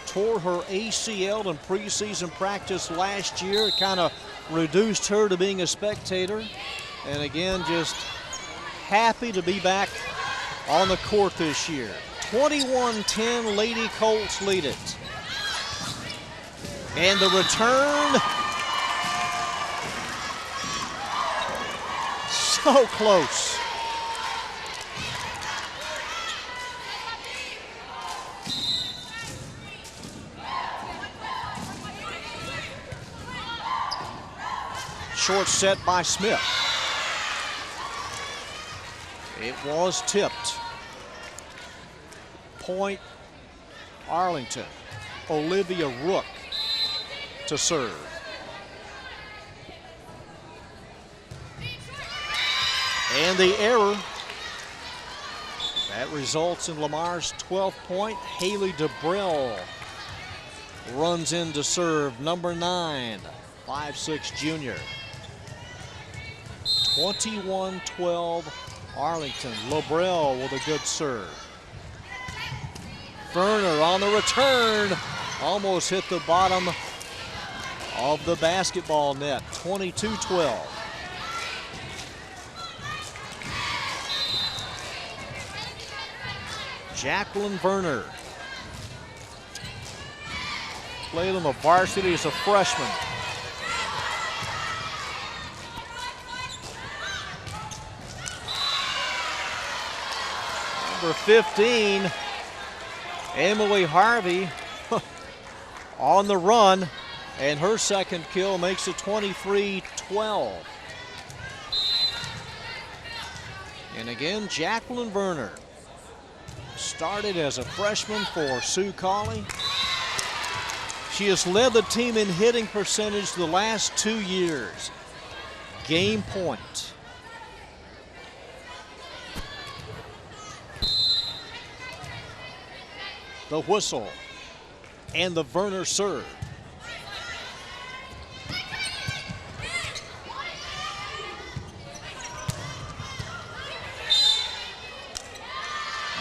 tore her ACL in preseason practice last year. It kind of reduced her to being a spectator. And again, just happy to be back on the court this year. 21-10, Lady Colts lead it. And the return, so close. Short set by Smith. It was tipped. point Arlington. Olivia Rook to serve. And the error. That results in Lamar's 12th point. Haley DeBrill runs in to serve, number 9, 5'6" junior. 21-12 Arlington. LeBrell with a good serve. Werner on the return. Almost hit the bottom of the basketball net. 22-12. Jacqueline Werner played on the varsity as a freshman. Number 15, Emily Harvey on the run, and her second kill makes it 23-12. And again, Jacqueline Werner started as a freshman for Sue Colley. She has led the team in hitting percentage the last 2 years. Game point. The whistle and the Werner serve.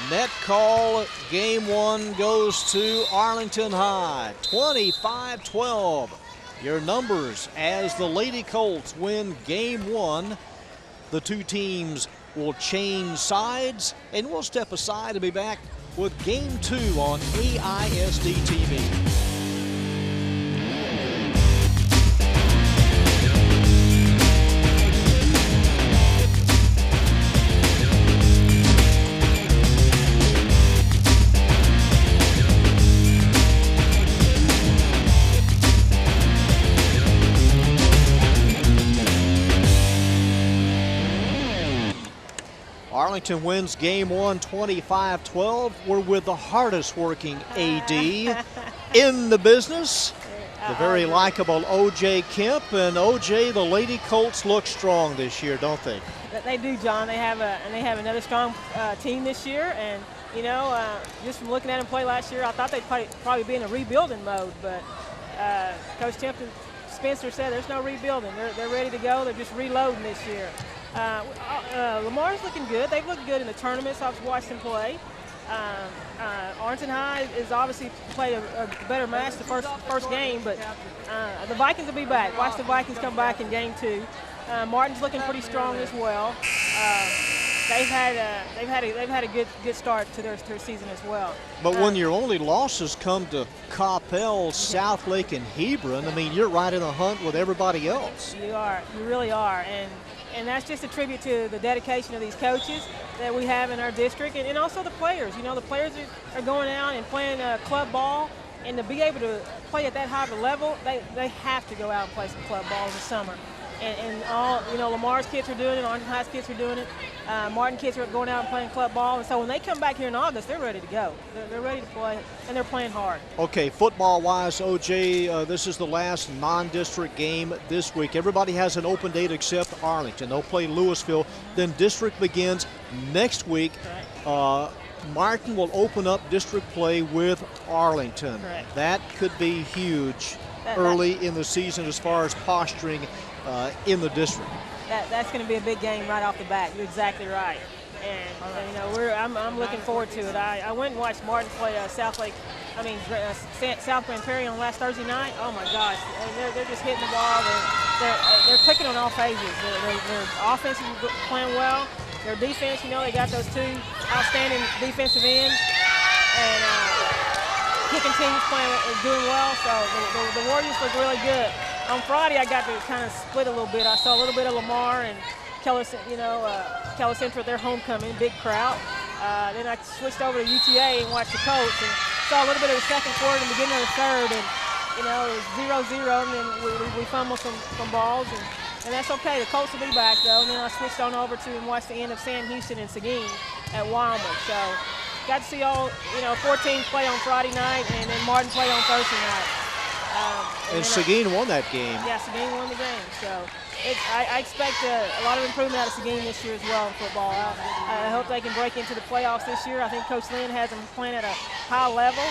Net call, game 1 goes to Arlington High, 25-12. Your numbers as the Lady Colts win game 1. The two teams will change sides, and we'll step aside and be back with game 2 on AISD-TV. Arlington wins game 1, 25-12. We're with the hardest working AD in the business, the very likable O.J. Kemp. And O.J., the Lady Colts look strong this year, don't they? They do, John. They have another strong team this year, and you know, just from looking at them play last year, I thought they'd probably be in a rebuilding mode. But Coach Spencer said there's no rebuilding. They're ready to go. They're just reloading this year. Lamar's looking good. They've looked good in the tournaments. I've watched them play. Arlington High is obviously played a better match the first game, but the Vikings will be back. Watch the Vikings come back in game 2. Martin's looking pretty strong as well. They've had a good start to their season as well. But when your only losses come to Coppell, Southlake, and Hebron, I mean, you're right in the hunt with everybody else. You are. You really are. And that's just a tribute to the dedication of these coaches that we have in our district, and also the players. You know, the players are going out and playing club ball, and to be able to play at that high of a level, they have to go out and play some club ball in the summer. And all, you know, Lamar's kids are doing it, Arlington High's kids are doing it, Martin kids are going out and playing club ball, and so when they come back here in August, they're ready to go. They're ready to play, and they're playing hard. Okay, football-wise, OJ, this is the last non-district game this week. Everybody has an open date except Arlington. They'll play Louisville. Then district begins next week. Correct. Martin will open up district play with Arlington. Correct. That could be huge early in the season as far as posturing in the district. That's going to be a big game right off the bat. You're exactly right. And you know, I'm looking forward to it. I went and watched Martin play South Grand Prairie on last Thursday night. Oh my gosh, they're just hitting the ball. They're clicking on all phases. Their offense is playing well. Their defense, you know, they got those 2 outstanding defensive ends, and kicking teams doing well. So the Warriors look really good. On Friday, I got to kind of split a little bit. I saw a little bit of Lamar and Keller Central, their homecoming, big crowd. Then I switched over to UTA and watched the Colts and saw a little bit of the second quarter and the beginning of the third. And, you know, it was 0-0, and then we fumbled some balls. And that's okay. The Colts will be back, though. And then I switched on over to and watched the end of Sam Houston and Seguin at Wyoming. So got to see all 14 play on Friday night, and then Martin play on Thursday night. And Seguin won that game. Yeah, Seguin won the game. So I expect a lot of improvement out of Seguin this year as well in football. I hope they can break into the playoffs this year. I think Coach Lynn has them playing at a high level,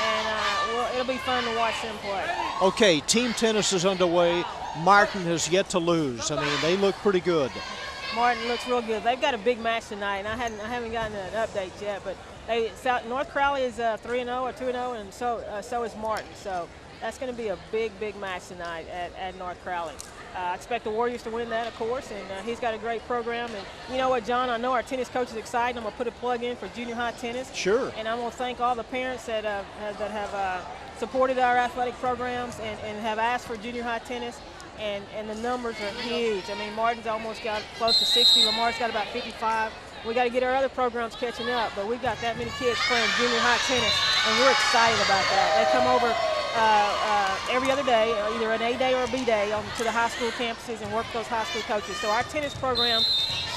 and it'll be fun to watch them play. Okay, team tennis is underway. Martin has yet to lose. I mean, they look pretty good. Martin looks real good. They've got a big match tonight, and I haven't gotten an update yet. But North Crowley is 3-0 or 2-0, and so is Martin. So that's going to be a big match tonight at North Crowley. I expect the Warriors to win that, of course, and he's got a great program. And you know what, John? I know our tennis coach is excited. I'm going to put a plug in for junior high tennis. Sure. And I'm going to thank all the parents that have supported our athletic programs and have asked for junior high tennis. And the numbers are huge. I mean, Martin's almost got close to 60. Lamar's got about 55. We got to get our other programs catching up, but we've got that many kids playing junior high tennis, and we're excited about that. They come over every other day, either an A day or a B day, to the high school campuses and work with those high school coaches. So our tennis program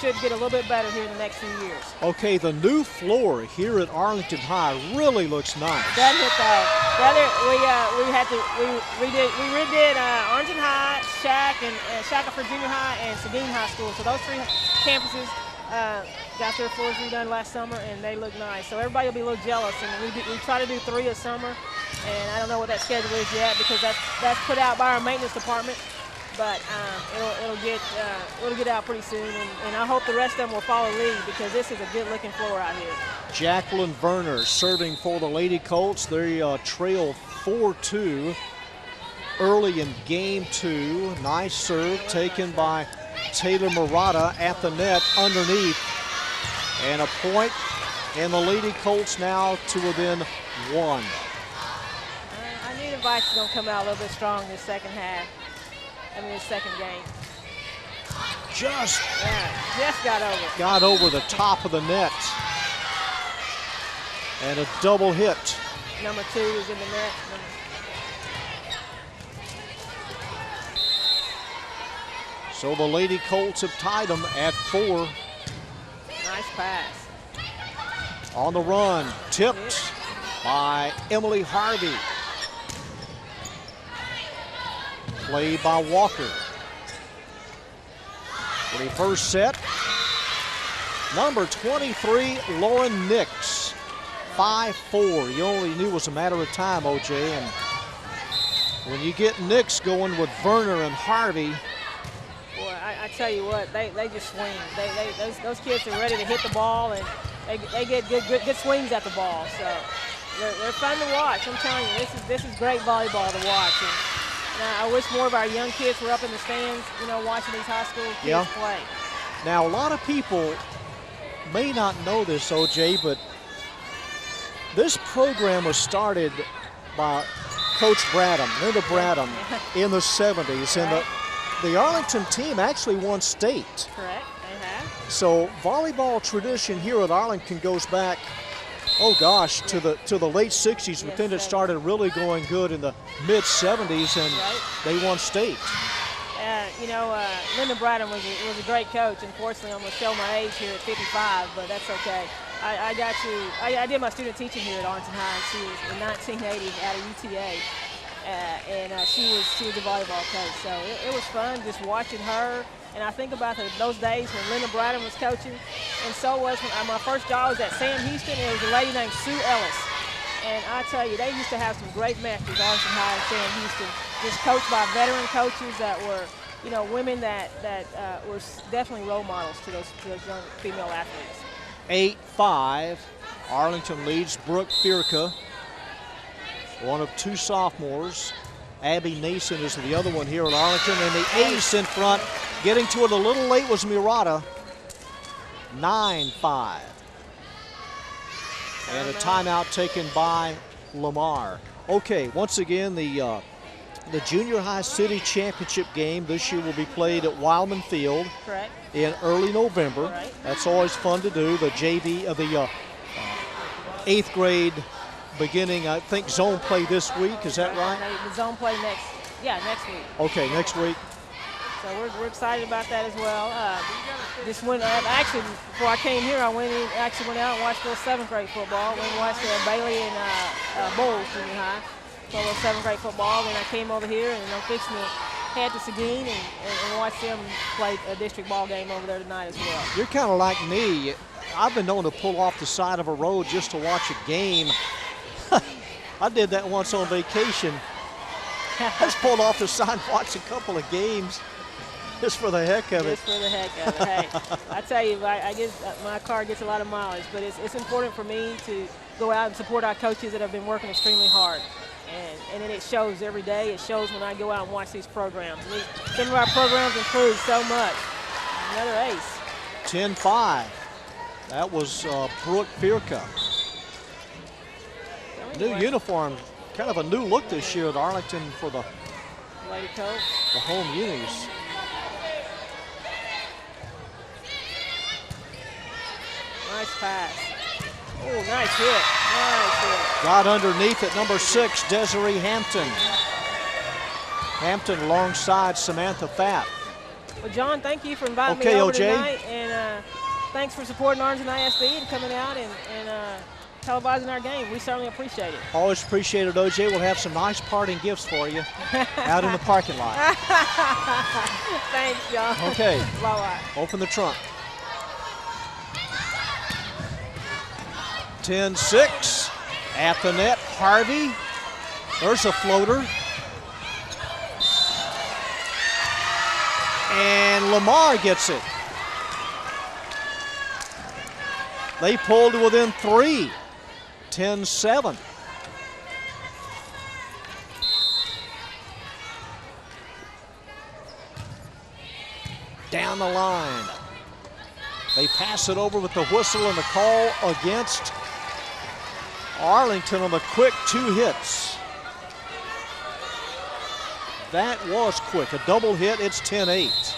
should get a little bit better here in the next few years. Okay, the new floor here at Arlington High really looks nice. Doesn't it though? We redid Arlington High, Shackelford Junior High, and Seguin High School. So those three campuses got their floors redone last summer, and they look nice. So everybody will be a little jealous, and we try to do 3 a summer, and I don't know what that schedule is yet because that's put out by our maintenance department. But it'll get out pretty soon, and I hope the rest of them will follow lead because this is a good-looking floor out here. Jacqueline Werner serving for the Lady Colts. They trail 4-2 early in game 2. Nice serve taken by Taylor Murata at the net underneath, and a point, and the Lady Colts now to within 1. I knew the Vikings were going to come out a little bit strong this second half. This second game. Just got over. Got over the top of the net. And a double hit. Number 2 is in the net. So the Lady Colts have tied them at 4. Nice pass. On the run, tipped by Emily Harvey. Played by Walker. 21st set. Number 23, Lauren Nix. 5-4. You only knew it was a matter of time, OJ. And when you get Nix going with Werner and Harvey. Boy, I tell you what, they just swing. Those kids are ready to hit the ball, and they get good swings at the ball. So they're fun to watch. I'm telling you, this is great volleyball to watch. And I wish more of our young kids were up in the stands, watching these high school kids play. Now, a lot of people may not know this, OJ, but this program was started by Coach Bradham, Linda Bradham, in the 70s. Right. And the Arlington team actually won state. Correct, they have. So volleyball tradition here at Arlington goes back, oh gosh, to the late 60s, but then it started really going good in the mid-70s, and they won state. Linda Bradham was a great coach. Unfortunately, I'm going to show my age here at 55, but that's okay. I did my student teaching here at Arlington High. She was in 1980 out of UTA, and she was a volleyball coach. So it was fun just watching her. And I think about those days when Linda Bradham was coaching, and so was when my first job was at Sam Houston. It was a lady named Sue Ellis, and I tell you, they used to have some great matches, Arlington High and Sam Houston, just coached by veteran coaches that were, women that were definitely role models to those young female athletes. 8-5, Arlington leads Brooke Fierka, one of 2 sophomores. Abby Nason is the other one here at Arlington, and the ace in front. Getting to it a little late was Murata. 9-5. And a timeout taken by Lamar. Okay, once again, the junior high city championship game this year will be played at Wildman Field. Correct. In early November. Right. That's always fun to do. The JV of the 8th grade beginning, I think, zone play this week. Is that right? The zone play next week. Okay, next week. So we're excited about that as well. This went actually before I came here, I went out and watched a little 7th grade football. Went and watched Bailey and Bowles Junior High. So a little 7th grade football. Then I came over here and I'm fixing to head to Seguin and watch them play a district ball game over there tonight as well. You're kind of like me. I've been known to pull off the side of a road just to watch a game. I did that once on vacation. I just pulled off the side and watched a couple of games just for the heck of it. Just for the heck of it. Hey, I tell you, my car gets a lot of mileage, but it's important for me to go out and support our coaches that have been working extremely hard. And then it shows every day. It shows when I go out and watch these programs. Some of our programs improve so much. Another ace. 10-5. That was Brooke Firka. New uniform, kind of a new look this year at Arlington for the Lady Colts. The home unis. Nice pass. Oh, nice hit. Nice hit. Got underneath at number 6, Desiree Hampton. Hampton alongside Samantha Fapp. Well, John, thank you for inviting me over tonight. And thanks for supporting Arlington ISD and coming out and televising our game. We certainly appreciate it. Always appreciate it, OJ. We'll have some nice parting gifts for you out in the parking lot. Thanks, John. Okay. Bye-bye. Open the trunk. 10-6 at the net. Harvey. There's a floater. And Lamar gets it. They pulled to within 3. 10-7. Down the line. They pass it over with the whistle and the call against Arlington on the quick 2 hits. That was quick. A double hit. It's 10-8.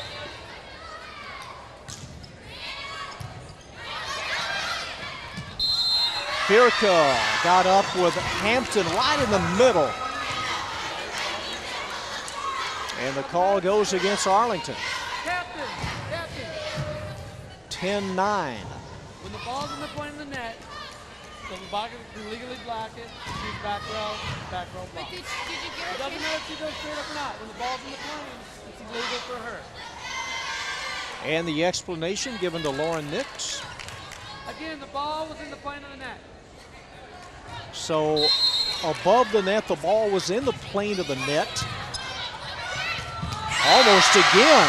Firka got up with Hampton right in the middle. And the call goes against Arlington. Captain. 10-9. When the ball's in the point of the net, the blocker can legally block it. She's back row block. Did you get It doesn't matter if she goes straight up or not. When the ball's in the plane, it's illegal for her. And the explanation given to Lauren Nix. Again, the ball was in the plane of the net. So above the net, the ball was in the plane of the net. Almost again.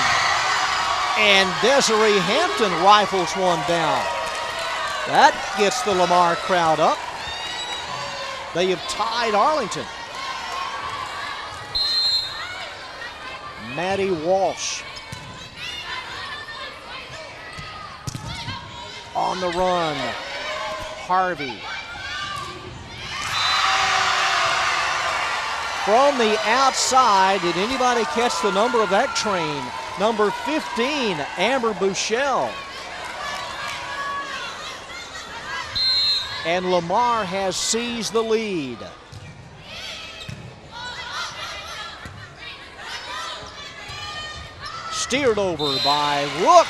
And Desiree Hampton rifles one down. That gets the Lamar crowd up. They have tied Arlington. Maddie Walsh on the run. Harvey. From the outside, did anybody catch the number of that train? Number 15, Amber Bouchel. And Lamar has seized the lead. Steered over by Rook.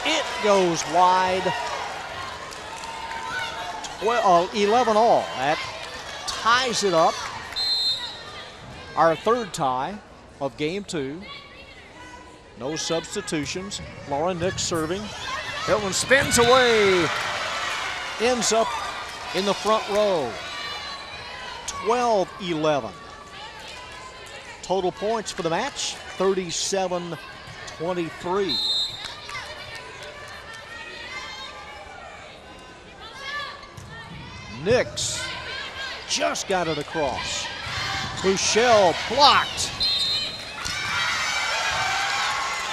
It goes wide. 11 all. That ties it up. Our third tie of game 2. No substitutions. Lauren Nix serving. That one spins away. Ends up in the front row. 12-11. Total points for the match, 37-23. Nix just got it across. Bouchel blocked.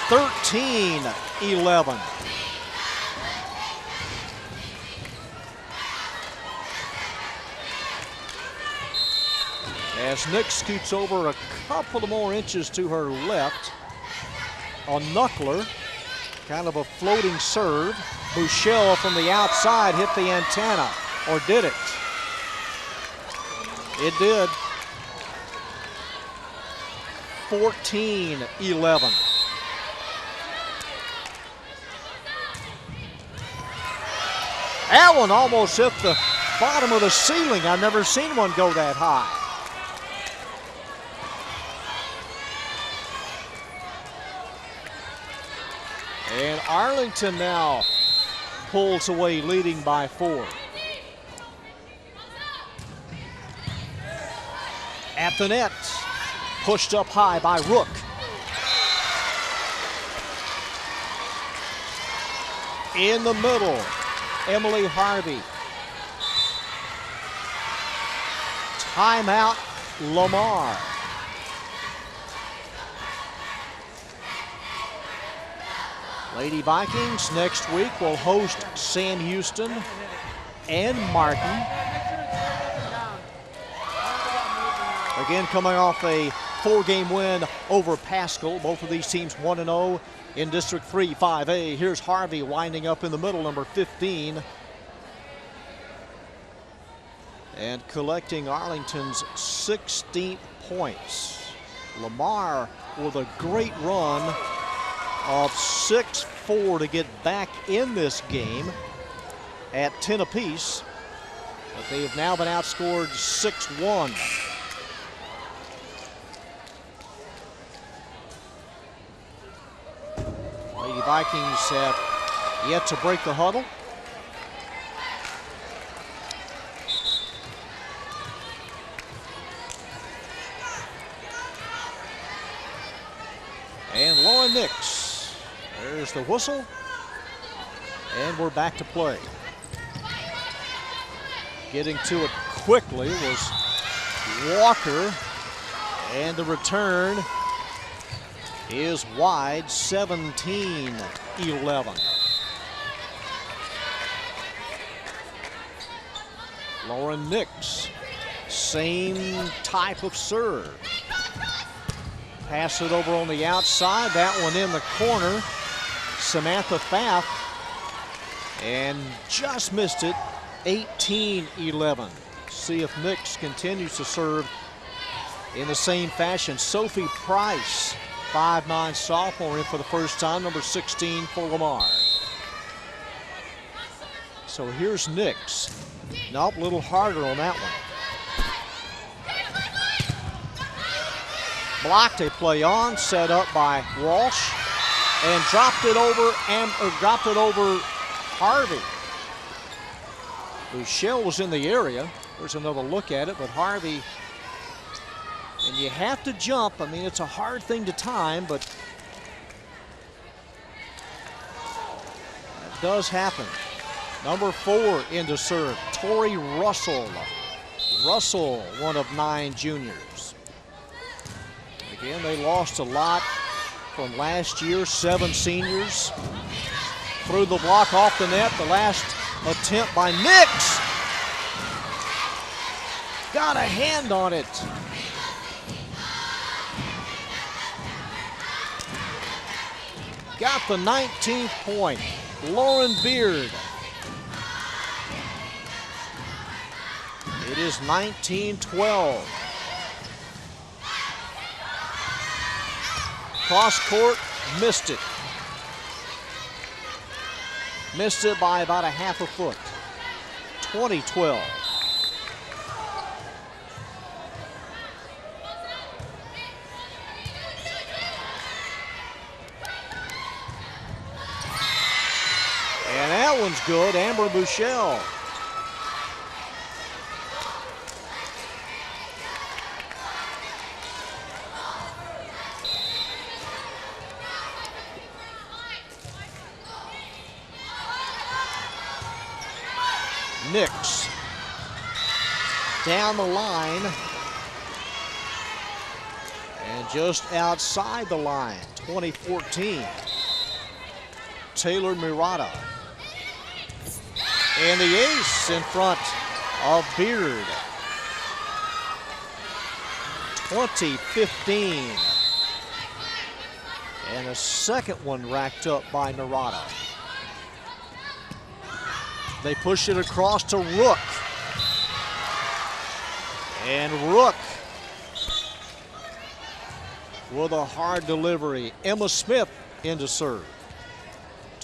13-11. As Nix scoots over a couple of more inches to her left. A knuckler, kind of a floating serve. Bouchel from the outside hit the antenna, or did it? It did. 14-11. That one almost hit the bottom of the ceiling. I've never seen one go that high. And Arlington now pulls away, leading by 4. At the net, pushed up high by Rook. In the middle, Emily Harvey. Timeout, Lamar. Lady Vikings next week will host Sam Houston and Martin. Again, coming off a 4-game win over Pascal. Both of these teams 1-0 in District 3 5A. Here's Harvey winding up in the middle, number 15. And collecting Arlington's 16th points. Lamar with a great run of 6-4 to get back in this game at 10 apiece. But they have now been outscored 6-1. Lady Vikings have yet to break the huddle. And Lauren Nix. There's the whistle. And we're back to play. Getting to it quickly was Walker. And the return is wide, 17-11. Lauren Nix, same type of serve. Pass it over on the outside, that one in the corner. Samantha Pfaff, and just missed it, 18-11. See if Nix continues to serve in the same fashion. Sophie Price, 5'9" sophomore, in for the first time, number 16 for Lamar. So here's Nix. Nope, a little harder on that one. Blocked a play on, set up by Walsh, and dropped it over Harvey. Bouchelle was in the area. There's another look at it, but Harvey, and you have to jump. I mean, it's a hard thing to time, but that does happen. Number 4 into serve, Tori Russell. Russell, one of 9 juniors. Again, they lost a lot from last year, 7 seniors. Through the block off the net, the last attempt by Nix. Got a hand on it. Got the 19th point, Lauren Beard. It is 19-12. Cross court, missed it. Missed it by about a half a foot. 20-12. And that one's good, Amber Bouchelle. Nix down the line and just outside the line, 2014. Taylor Murata. And the ace in front of Beard. 2015. And a second one racked up by Murata. They push it across to Rook. And Rook with a hard delivery. Emma Smith into serve.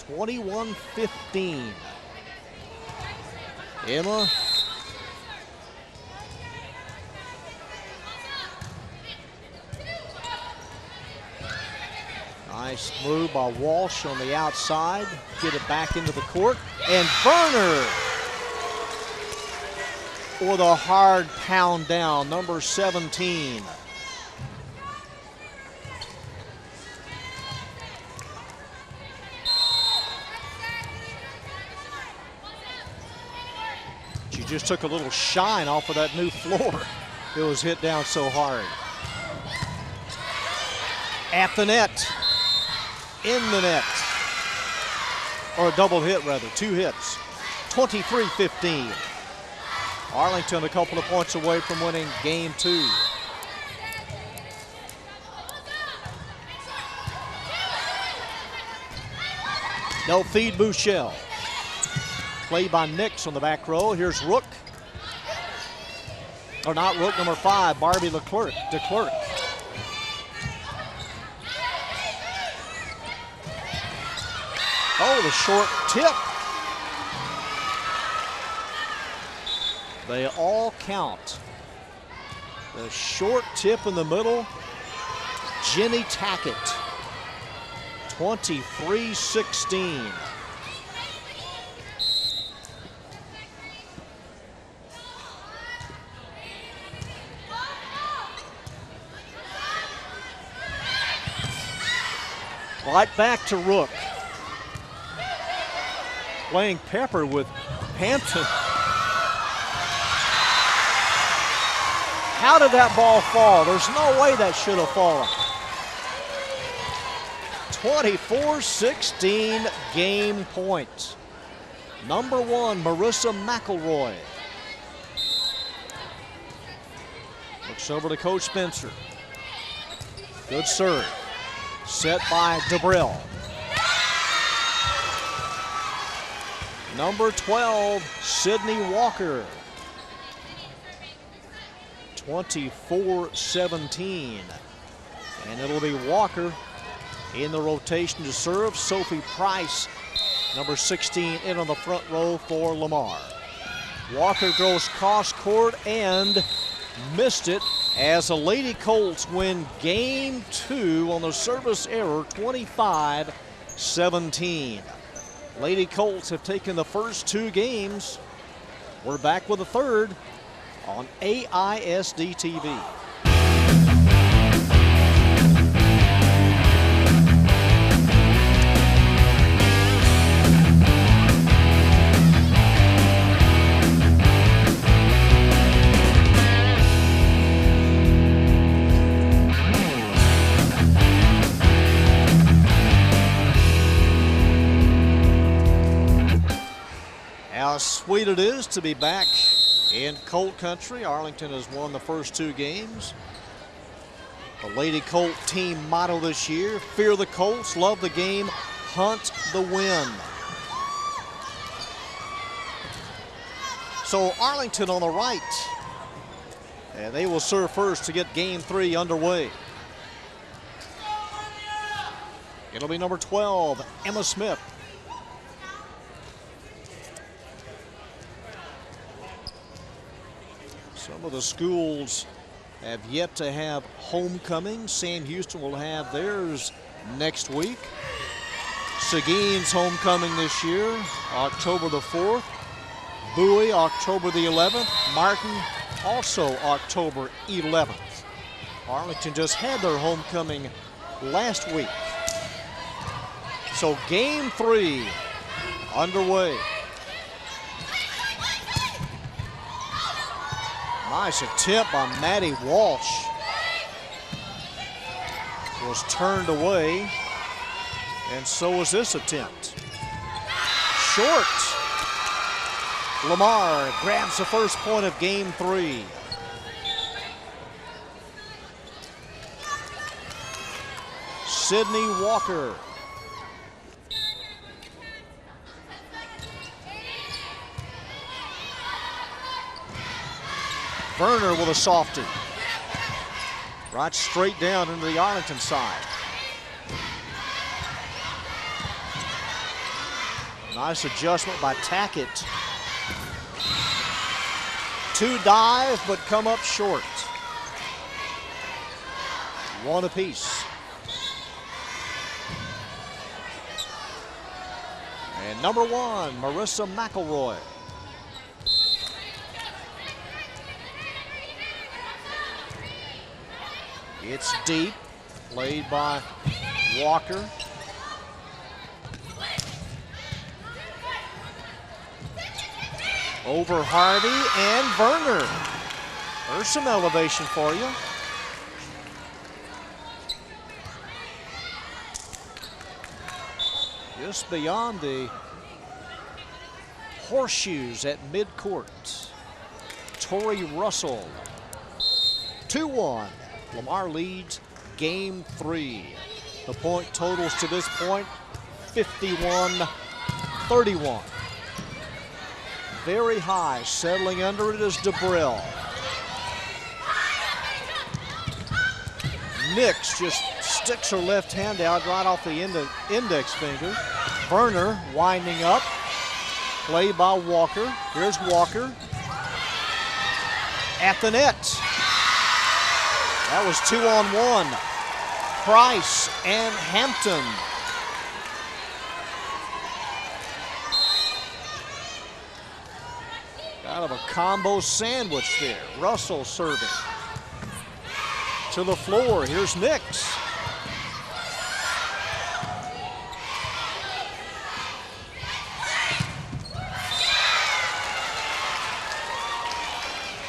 21-15. Emma. Nice move by Walsh on the outside. Get it back into the court. And Berner with a hard pound down, number 17. She just took a little shine off of that new floor. It was hit down so hard. At the net. In the net. Or a double hit, rather. 2 hits. 23-15. Arlington a couple of points away from winning game 2. No feed Bouchel. Play by Nix on the back row. Here's Rook. Or not Rook, number 5, Barbie DeClerc. Oh, the short tip. They all count. The short tip in the middle. Jenny Tackett. 23-16. Right back to Rook. Playing Pepper with Hampton. How did that ball fall? There's no way that should have fallen. 24-16 game point. Number 1, Marissa McElroy. Looks over to Coach Spencer. Good serve. Set by DeBrill. Number 12, Sydney Walker. 24-17. And it'll be Walker in the rotation to serve. Sophie Price, number 16, in on the front row for Lamar. Walker goes cross court and missed it as the Lady Colts win game 2 on the service error, 25-17. Lady Colts have taken the first 2 games. We're back with the third on AISD-TV. How sweet it is to be back in Colt country. Arlington has won the first 2 games. The Lady Colt team motto this year: fear the Colts, love the game, hunt the win. So Arlington on the right, and they will serve first to get game 3 underway. It'll be number 12, Emma Smith. Some of the schools have yet to have homecoming. Sam Houston will have theirs next week. Seguin's homecoming this year, October the 4th. Bowie, October the 11th. Martin, also October 11th. Arlington just had their homecoming last week. So game 3 underway. Nice attempt by Maddie Walsh. Was turned away, and so was this attempt. Short. Lamar grabs the first point of game 3. Sydney Walker. Werner with a softie. Right straight down into the Arlington side. Nice adjustment by Tackett. 2 dive, but come up short. 1 apiece. And number 1, Marissa McElroy. It's deep, played by Walker. Over Harvey and Werner. There's some elevation for you. Just beyond the horseshoes at midcourt. Tori Russell. 2-1. Lamar leads game 3. The point totals to this point, 51-31. Very high, settling under it is DeBrill. Nix just sticks her left hand out right off the index finger. Werner winding up, played by Walker. Here's Walker. At the net. That was 2-on-1. Price and Hampton. Kind of a combo sandwich there. Russell serving. To the floor, here's Nix.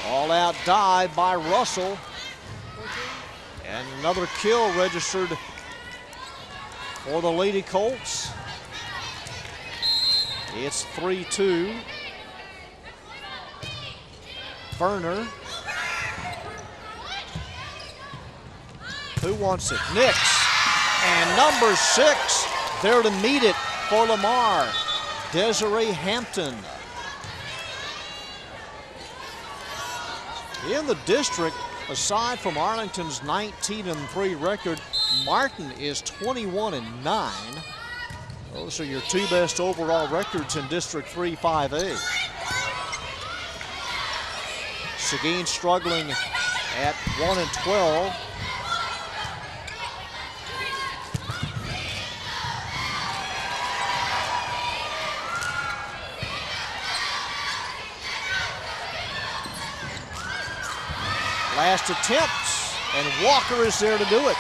All out dive by Russell. And another kill registered for the Lady Colts. It's 3-2. Werner. Who wants it? Nix. And number 6 there to meet it for Lamar. Desiree Hampton. In the district, aside from Arlington's 19-3 record, Martin is 21-9. Those are your 2 best overall records in District 3 5A. Seguin struggling at 1-12. Last attempt, and Walker is there to do it.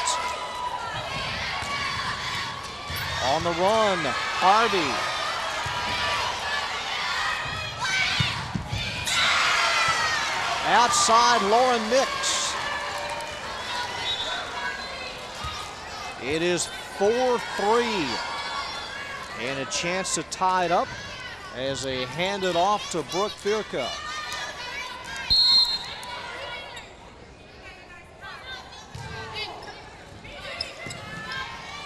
On the run, Harvey. Outside, Lauren Nix. It is 4-3. And a chance to tie it up as they hand it off to Brooke Firka.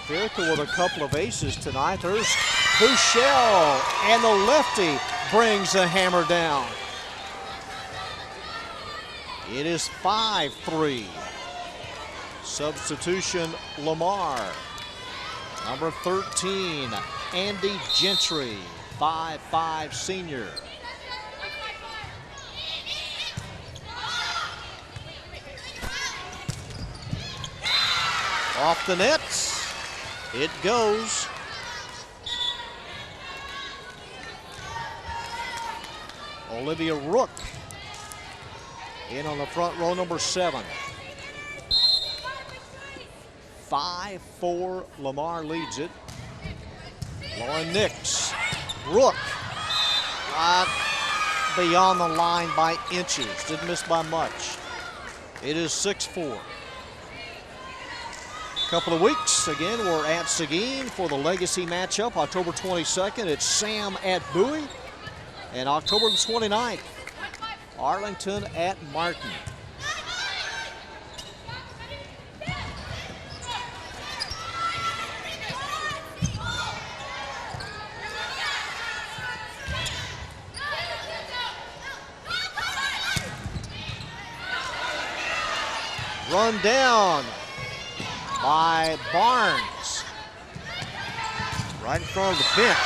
Firka with a couple of aces tonight. There's Bouchel, and the lefty brings the hammer down. It is 5-3. Substitution, Lamar. Number 13, Andy Gentry, 5'5" senior. Off the nets. It goes. Olivia Rook in on the front row, number 7. 5-4, Lamar leads it. Lauren Nix. Rook right beyond the line by inches. Didn't miss by much. It is 6-4. Couple of weeks, again, we're at Seguin for the Legacy matchup. October 22nd, it's Sam at Bowie. And October the 29th, Arlington at Martin. Run down by Barnes. Right in front of the bench.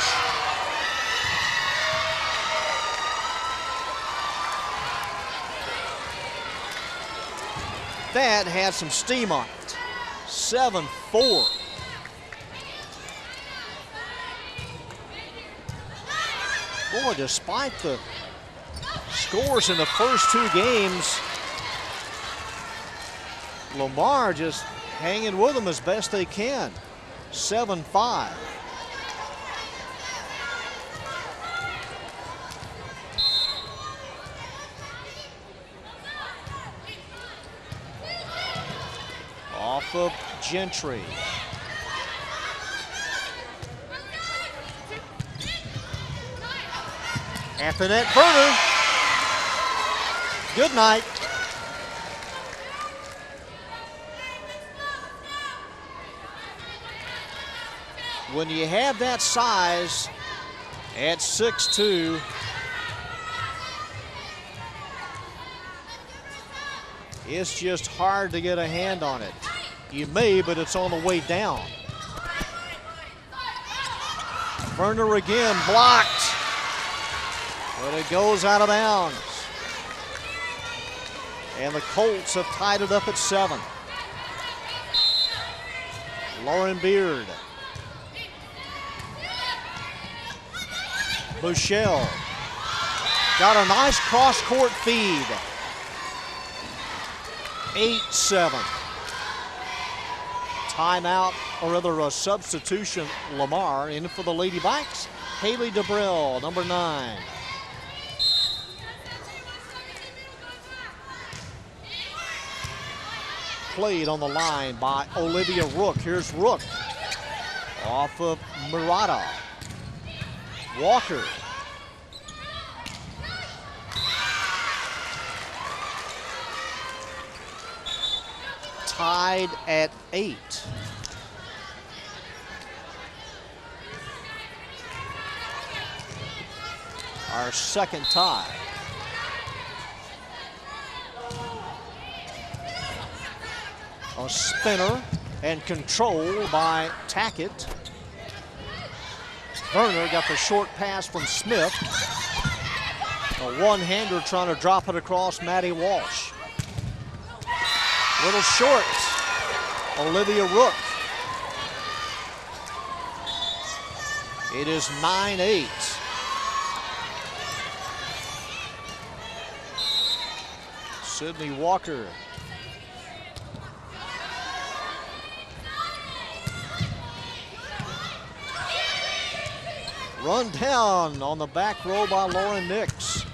That had some steam on it. 7-4. Boy, despite the scores in the first two games, Lamar just hanging with them as best they can. 7-5. Off of Gentry. At the net, Burner. Good night. When you have that size at 6'2", it's just hard to get a hand on it. You may, but it's on the way down. Burner again, blocked. But it goes out of bounds. And the Colts have tied it up at 7. Lauren Beard. Bushell. Got a nice cross-court feed. 8-7. Timeout, or rather a substitution, Lamar. In for the Lady Vikes, Haley DeBrill, number 9. Played on the line by Olivia Rook. Here's Rook. Off of Murata. Walker. Tied at 8. Our second tie. A spinner and control by Tackett. Werner got the short pass from Smith. A one-hander trying to drop it across Maddie Walsh. Little short. Olivia Rook. It is 9-8. Sydney Walker. Run down on the back row by Lauren Nix.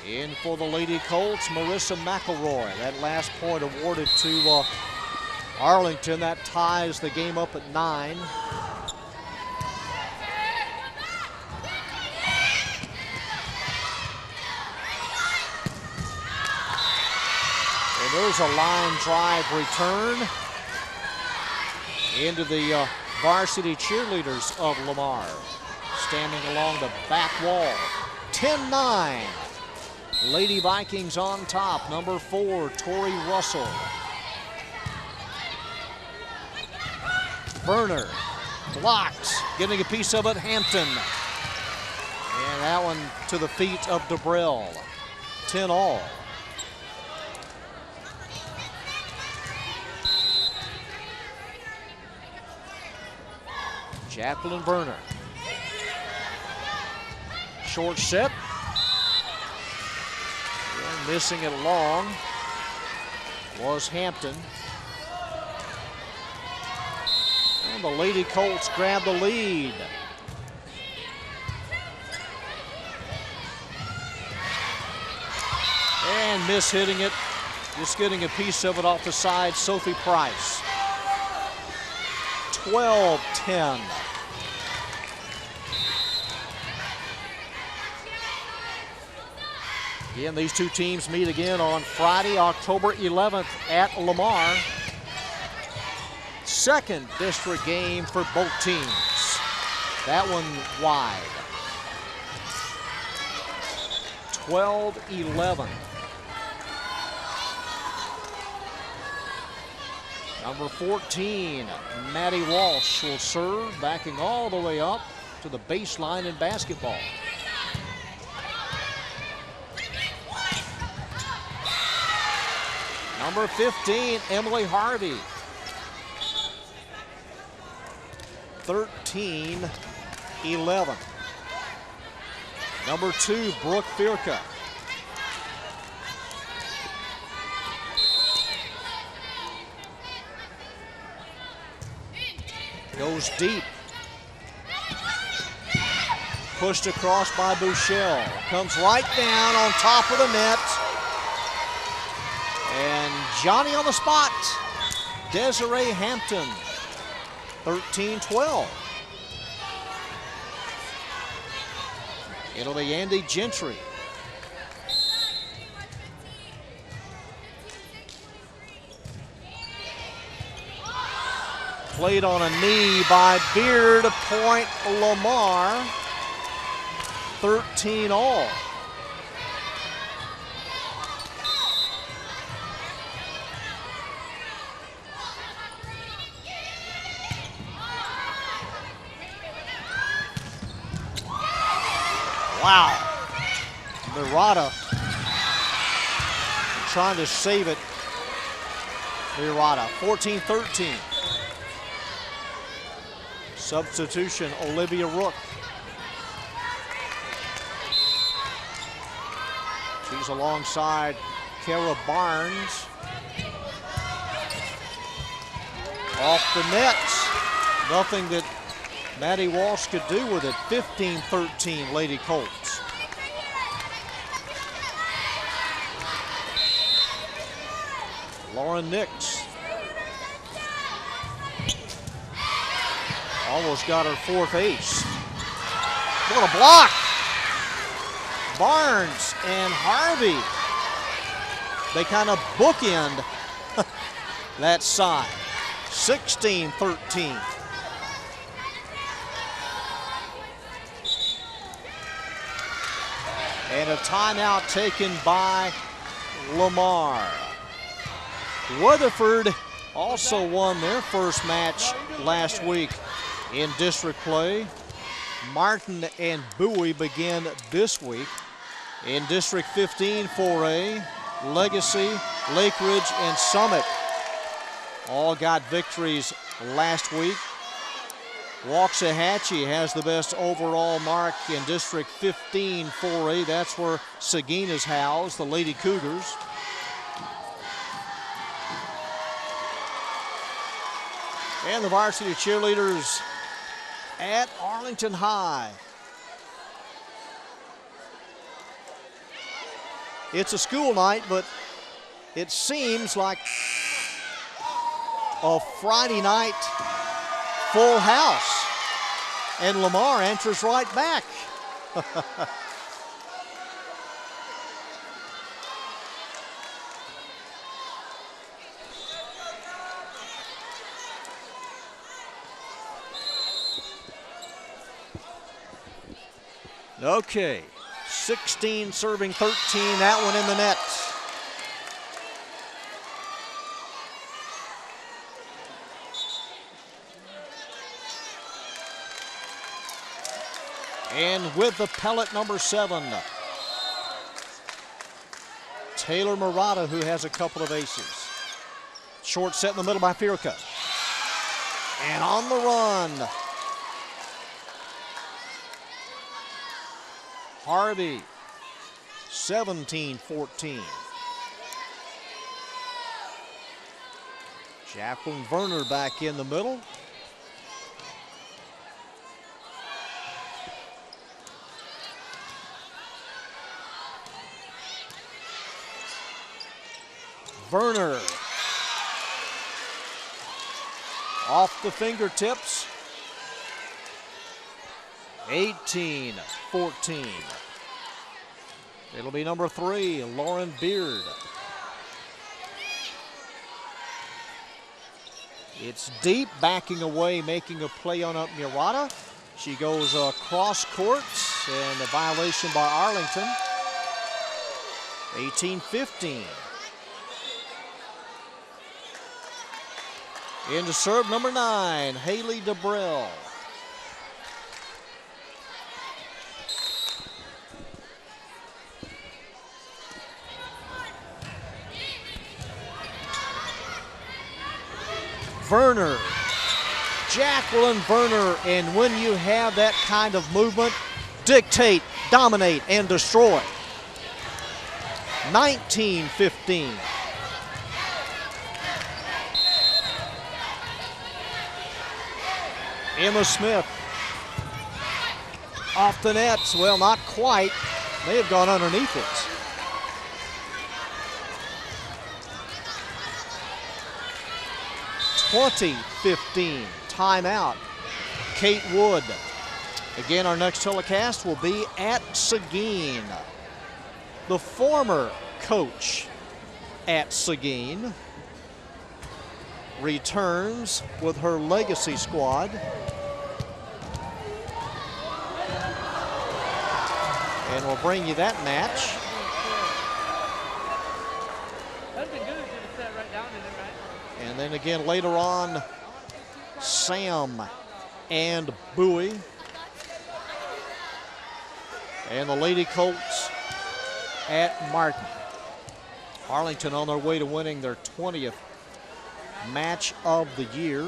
In for the Lady Colts, Marissa McElroy. That last point awarded to Arlington. That ties the game up at 9. And there's a line drive return into the varsity cheerleaders of Lamar. Standing along the back wall. 10-9. Lady Vikings on top. Number 4, Tori Russell. Werner blocked, getting a piece of it, Hampton. And that one to the feet of DeBrill. 10-all. Jacqueline Werner. Short set. And missing it long was Hampton. And the Lady Colts grab the lead. And miss-hitting it. Just getting a piece of it off the side, Sophie Price. 12-10. Again, these two teams meet again on Friday, October 11th at Lamar. second district game for both teams. That one wide. 12-11. Number 14, Maddie Walsh will serve, backing all the way up to the baseline in basketball. Number 15, Emily Harvey. 13-11. Number 2, Brooke Firka. Goes deep. Pushed across by Bouchel. Comes right down on top of the net. And Johnny on the spot. Desiree Hampton. 13-12. It'll be Andy Gentry. Played on a knee by Beard, point Lamar. 13-all. Wow. Murata trying to save it. Murata, 14-13. Substitution, Olivia Rook. She's alongside Kara Barnes. Off the nets. Nothing that Maddie Walsh could do with it. 15-13, Lady Colts. Lauren Nix. Almost got her fourth ace. What a block! Barnes and Harvey. They kind of bookend that side. 16-13. And a timeout taken by Lamar. Weatherford also won their first match last week in district play. Martin and Bowie begin this week. In District 15, 4A, Legacy, Lake Ridge, and Summit all got victories last week. Waxahachie has the best overall mark in District 15, 4A. That's where Seguina's housed, the Lady Cougars. And the varsity cheerleaders at Arlington High. It's a school night, but it seems like a Friday night full house. And Lamar enters right back. Okay, 16 serving 13, that one in the net. And with the pellet, number 7, Taylor Murata, who has a couple of aces. Short set in the middle by Firka. And on the run, Harvey, 17-14. Jacqueline Werner back in the middle. Werner off the fingertips. 18-14. It'll be number 3, Lauren Beard. It's deep, backing away, making a play on up Murata. She goes across courts, and a violation by Arlington. 18-15. Into serve number 9, Haley DeBrill. Werner, Jacqueline Werner, and when you have that kind of movement, dictate, dominate, and destroy. 19-15. Emma Smith off the nets. Well, not quite. May have gone underneath it. (20-15). Timeout. Kate Wood. Again, our next telecast will be at Seguin. The former coach at Seguin returns with her legacy squad. And we'll bring you that match. That'd be good if you could set right down in it, right? And then again later on, Sam and Bowie. And the Lady Colts at Martin. Arlington on their way to winning their 20th match of the year.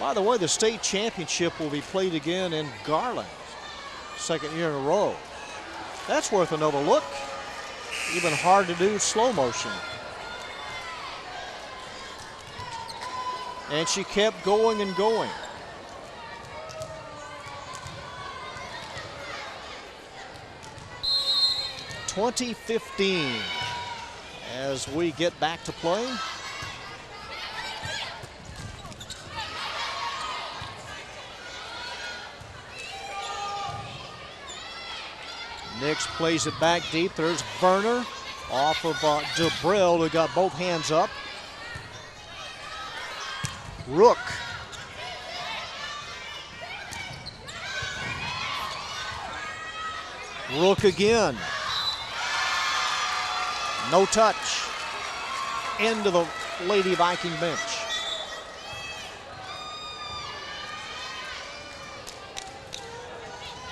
By the way, the state championship will be played again in Garland, second year in a row. That's worth another look. Even hard to do slow motion. And she kept going and going. (2015) as we get back to play. Nix plays it back deep. There's Werner off of DeBrill, who got both hands up. Rook. Rook again. No touch. Into the Lady Viking bench.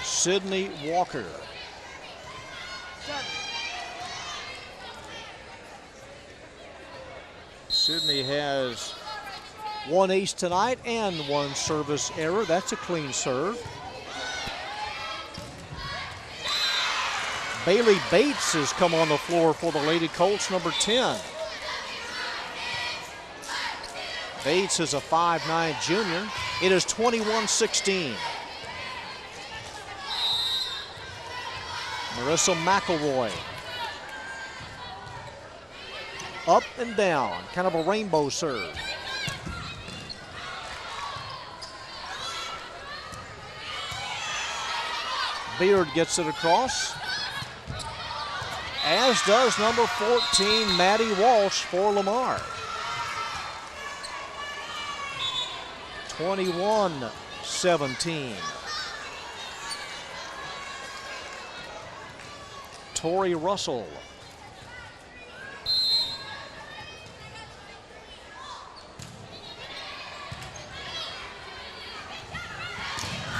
Sydney Walker. Sydney has one ace tonight and one service error. That's a clean serve. Bailey Bates has come on the floor for the Lady Colts, number 10. Bates is a 5'9" junior. It is 21-16. Marissa McElroy. Up and down, kind of a rainbow serve. Beard gets it across, as does number 14, Maddie Walsh for Lamar. 21-17. Tori Russell.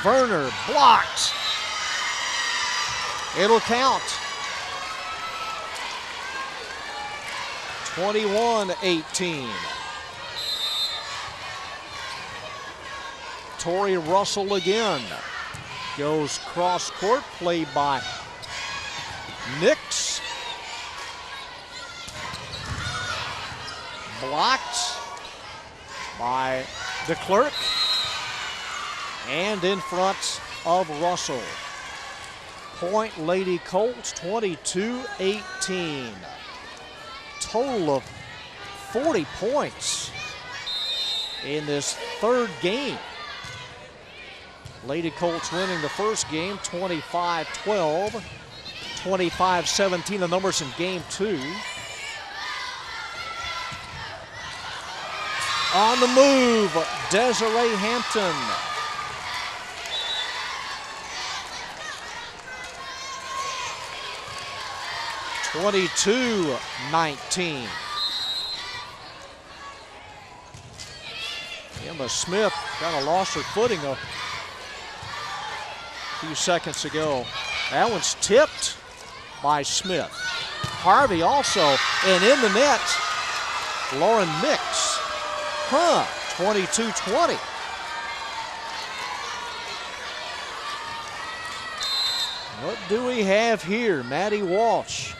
Werner blocked. It'll count. 21-18. Tori Russell again. Goes cross court, played by Nix. Blocked by DeClerc. And in front of Russell. Point Lady Colts, 22-18. Total of 40 points in this third game. Lady Colts winning the first game 25-12, 25-17 the numbers in game 2. On the move, Desiree Hampton. (22-19). Emma Smith kind of lost her footing a few seconds ago. That one's tipped by Smith. Harvey also, and in the net, Lauren Mix. 22-20. What do we have here? Maddie Walsh.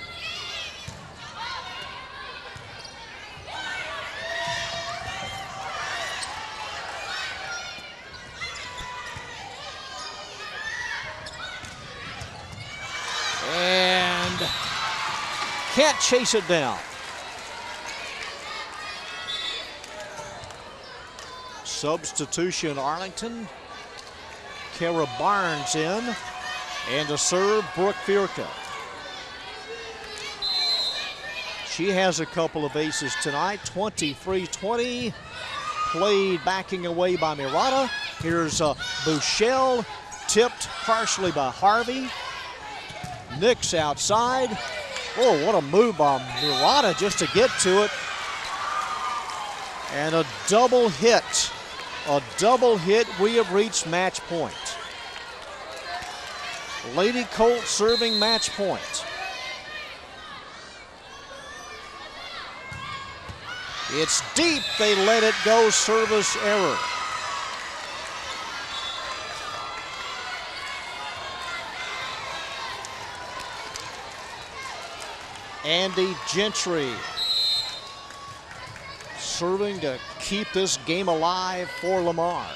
And can't chase it down. Substitution Arlington. Kara Barnes in. And to serve, Brooke Fierka. She has a couple of aces tonight. 23-20. Played backing away by Murata. Here's Bouchel. Tipped partially by Harvey. Nix outside. Oh, what a move by Murata just to get to it. And a double hit. A double hit. We have reached match point. Lady Colts serving match point. It's deep. They let it go. Service error. Andy Gentry serving to keep this game alive for Lamar.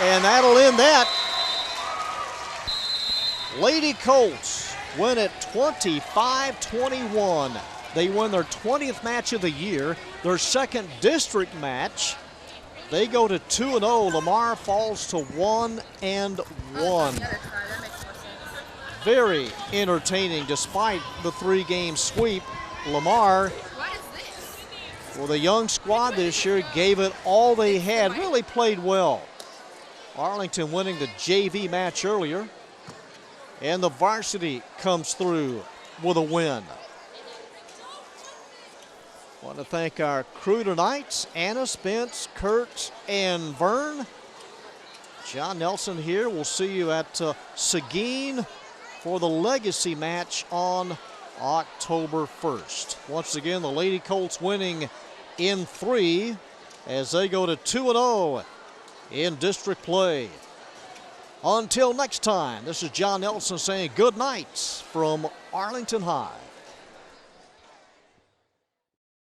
And that'll end that. Lady Colts win it 25-21. They win their 20th match of the year, their second district match. They go to 2-0. Lamar falls to 1-1. Very entertaining despite the 3-game sweep. Lamar, well, the young squad this year gave it all they had, really played well. Arlington winning the JV match earlier. And the varsity comes through with a win. Want to thank our crew tonight, Anna, Spence, Kurt, and Vern. John Nelson here. We'll see you at Seguin for the legacy match on October 1st. Once again, the Lady Colts winning in 3 as they go to 2-0 in district play. Until next time, this is John Nelson saying good night from Arlington High.